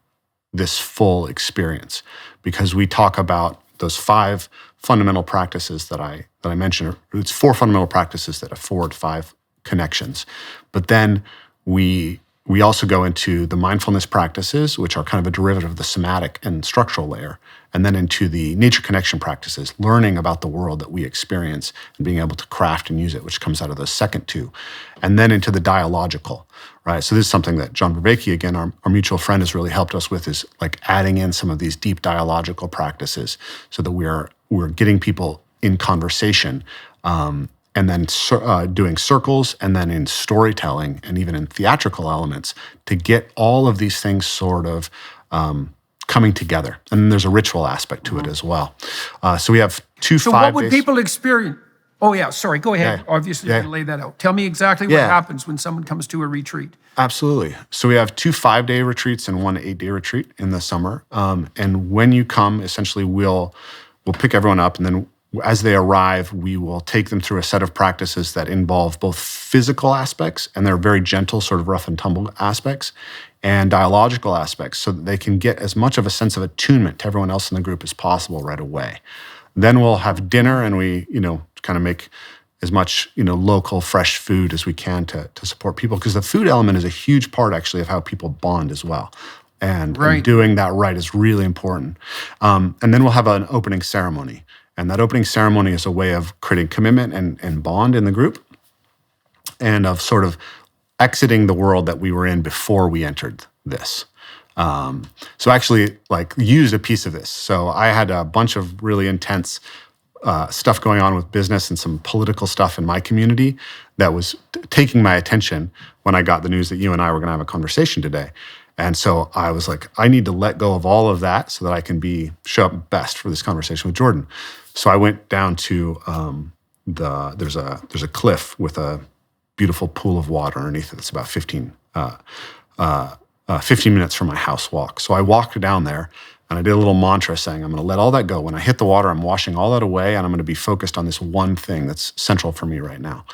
Speaker 2: this full experience, because we talk about those 5 fundamental practices that I mentioned. It's 4 fundamental practices that afford 5 connections. But then we also go into the mindfulness practices, which are kind of a derivative of the somatic and structural layer, and then into the nature connection practices, learning about the world that we experience and being able to craft and use it, which comes out of those second 2. And then into the dialogical, right? So this is something that John Vervaeke, again, our mutual friend, has really helped us with, is like adding in some of these deep dialogical practices so that we're getting people in conversation, and then doing circles, and then in storytelling and even in theatrical elements to get all of these things sort of coming together. And then there's a ritual aspect to it as well. So we have 2
Speaker 1: So
Speaker 2: 5
Speaker 1: what would
Speaker 2: days.
Speaker 1: people experience? Oh yeah, sorry, go ahead.
Speaker 2: Yeah.
Speaker 1: Obviously, you can lay that out. Tell me exactly what
Speaker 2: Yeah.
Speaker 1: happens when someone comes to a retreat.
Speaker 2: Absolutely. So we have 2 5-day retreats and 1 8-day retreat in the summer. And when you come, essentially we'll pick everyone up, and then as they arrive, we will take them through a set of practices that involve both physical aspects, and they're very gentle, sort of rough and tumble aspects, and dialogical aspects, so that they can get as much of a sense of attunement to everyone else in the group as possible right away. Then we'll have dinner, and we, kind of make as much, local, fresh food as we can to support people, because the food element is a huge part, actually, of how people bond as well. And doing that right is really important. And then we'll have an opening ceremony. And that opening ceremony is a way of creating commitment and bond in the group, and of sort of exiting the world that we were in before we entered this. So actually, use a piece of this. So I had a bunch of really intense stuff going on with business and some political stuff in my community that was taking my attention when I got the news that you and I were going to have a conversation today. And so I was like, I need to let go of all of that so that I can show up best for this conversation with Jordan. So I went down to there's a cliff with a beautiful pool of water underneath it. It's about 15 minutes from my house walk. So I walked down there, and I did a little mantra saying, I'm going to let all that go. When I hit the water, I'm washing all that away, and I'm going to be focused on this one thing that's central for me right now.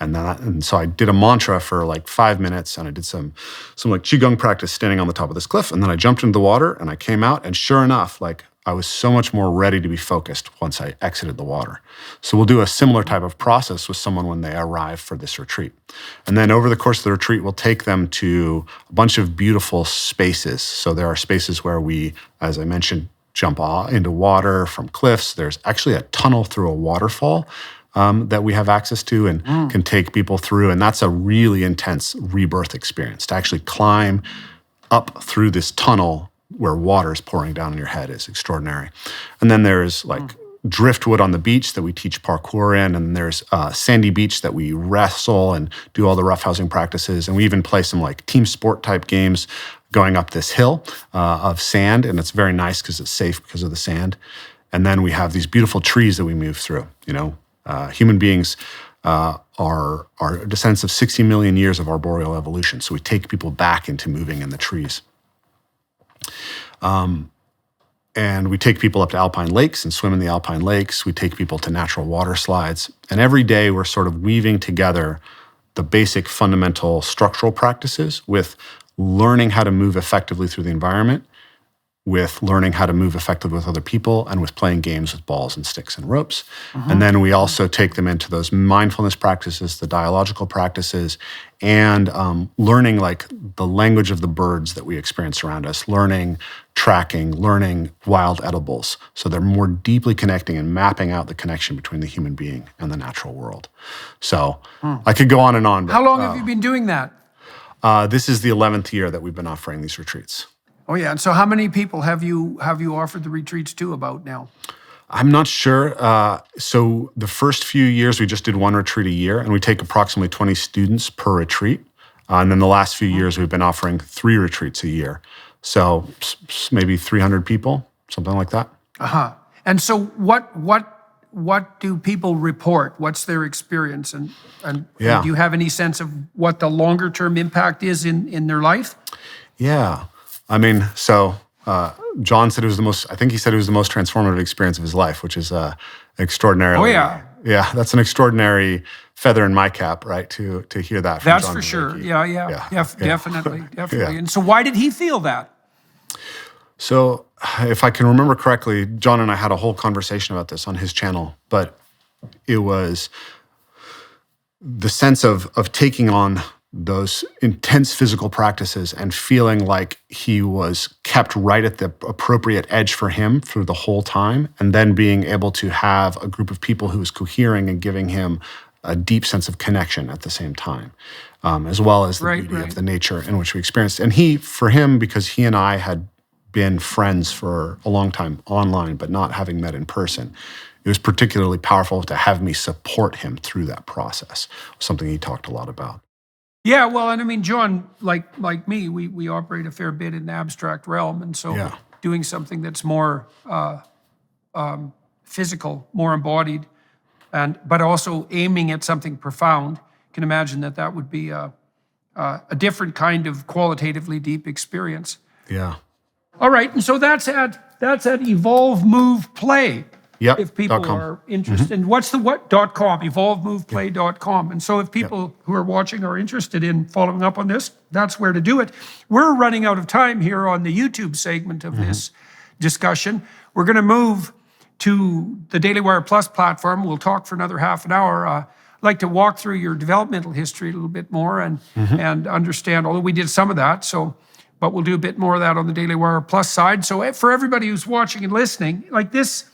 Speaker 2: And so I did a mantra for 5 minutes, and I did some qigong practice standing on the top of this cliff. And then I jumped into the water, and I came out, and sure enough, I was so much more ready to be focused once I exited the water. So we'll do a similar type of process with someone when they arrive for this retreat. And then over the course of the retreat, we'll take them to a bunch of beautiful spaces. So there are spaces where we, as I mentioned, jump into water from cliffs. There's actually a tunnel through a waterfall that we have access to and can take people through. And that's a really intense rebirth experience. To actually climb up through this tunnel where water is pouring down on your head is extraordinary. And then there's driftwood on the beach that we teach parkour in, and there's sandy beach that we wrestle and do all the roughhousing practices. And we even play some team sport type games going up this hill of sand, and it's very nice because it's safe because of the sand. And then we have these beautiful trees that we move through. Human beings are descendants of 60 million years of arboreal evolution. So we take people back into moving in the trees. And we take people up to alpine lakes and swim in the alpine lakes. We take people to natural water slides. And every day we're sort of weaving together the basic fundamental structural practices with learning how to move effectively through the environment, with learning how to move effectively with other people, and with playing games with balls and sticks and ropes. And then we also take them into those mindfulness practices, the dialogical practices, and learning the language of the birds that we experience around us, learning tracking, learning wild edibles. So they're more deeply connecting and mapping out the connection between the human being and the natural world. So I could go on and on. But,
Speaker 1: how long have you been doing that?
Speaker 2: This is the 11th year that we've been offering these retreats.
Speaker 1: Oh yeah, and so how many people have you offered the retreats to about now?
Speaker 2: I'm not sure. So the first few years, we just did one retreat a year, and we take approximately 20 students per retreat. And then the last few years, we've been offering 3 retreats a year. So maybe 300 people, something like that.
Speaker 1: And so what do people report? What's their experience? And do you have any sense of what the longer term impact is in their life?
Speaker 2: Yeah. I mean, so John said I think he said it was the most transformative experience of his life, which is extraordinarily.
Speaker 1: Oh, yeah.
Speaker 2: Yeah, that's an extraordinary feather in my cap, right, to hear that from
Speaker 1: That's
Speaker 2: John
Speaker 1: for sure.
Speaker 2: Vincke.
Speaker 1: Yeah. Definitely.
Speaker 2: Yeah.
Speaker 1: And so why did he feel that?
Speaker 2: So if I can remember correctly, John and I had a whole conversation about this on his channel, but it was the sense of taking on those intense physical practices and feeling like he was kept right at the appropriate edge for him through the whole time, and then being able to have a group of people who was cohering and giving him a deep sense of connection at the same time, as well as the beauty of the nature in which we experienced. And for him, because he and I had been friends for a long time online, but not having met in person, it was particularly powerful to have me support him through that process, something he talked a lot about.
Speaker 1: Yeah, well, and I mean, John, like me, we operate a fair bit in the abstract realm, and so doing something that's more physical, more embodied, but also aiming at something profound, can imagine that would be a different kind of qualitatively deep experience.
Speaker 2: Yeah.
Speaker 1: All right, and so that's at Evolve, Move, Play.
Speaker 2: Yep.
Speaker 1: if people
Speaker 2: .com.
Speaker 1: are interested. And what's the .com? evolvemoveplay.com. And so if people who are watching are interested in following up on this, that's where to do it. We're running out of time here on the YouTube segment of this discussion. We're going to move to the Daily Wire Plus platform. We'll talk for another half an hour. I'd like to walk through your developmental history a little bit more and understand, although we did some of that, but we'll do a bit more of that on the Daily Wire Plus side. So for everybody who's watching and listening, like this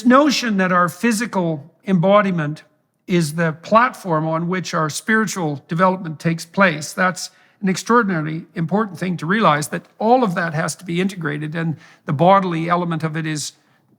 Speaker 1: notion that our physical embodiment is the platform on which our spiritual development takes place, that's an extraordinarily important thing to realize, that all of that has to be integrated, and the bodily element of it is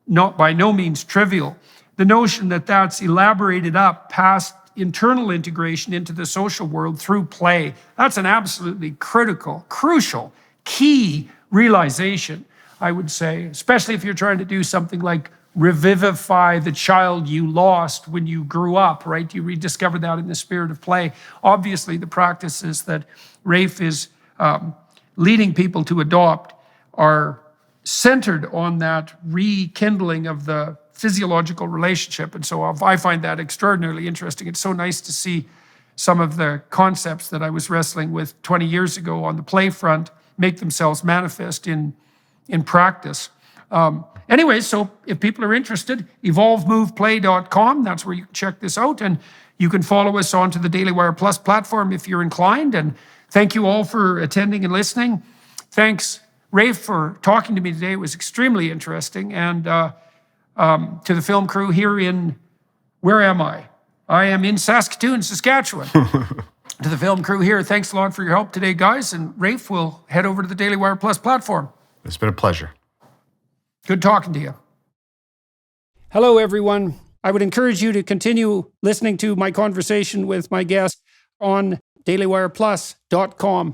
Speaker 1: not by no means trivial. The notion that that's elaborated up past internal integration into the social world through play, that's an absolutely crucial, key realization, I would say, especially if you're trying to do something like revivify the child you lost when you grew up, right? You rediscover that in the spirit of play. Obviously, the practices that Rafe is leading people to adopt are centered on that rekindling of the physiological relationship. And so I find that extraordinarily interesting. It's so nice to see some of the concepts that I was wrestling with 20 years ago on the play front make themselves manifest in practice. Anyway, so if people are interested, evolvemoveplay.com, that's where you can check this out. And you can follow us onto the Daily Wire Plus platform if you're inclined. And thank you all for attending and listening. Thanks, Rafe, for talking to me today. It was extremely interesting. And to the film crew here where am I? I am in Saskatoon, Saskatchewan. To the film crew here, thanks a lot for your help today, guys. And Rafe, will head over to the Daily Wire Plus platform.
Speaker 2: It's been a pleasure.
Speaker 1: Good talking to you. Hello, everyone. I would encourage you to continue listening to my conversation with my guest on dailywireplus.com.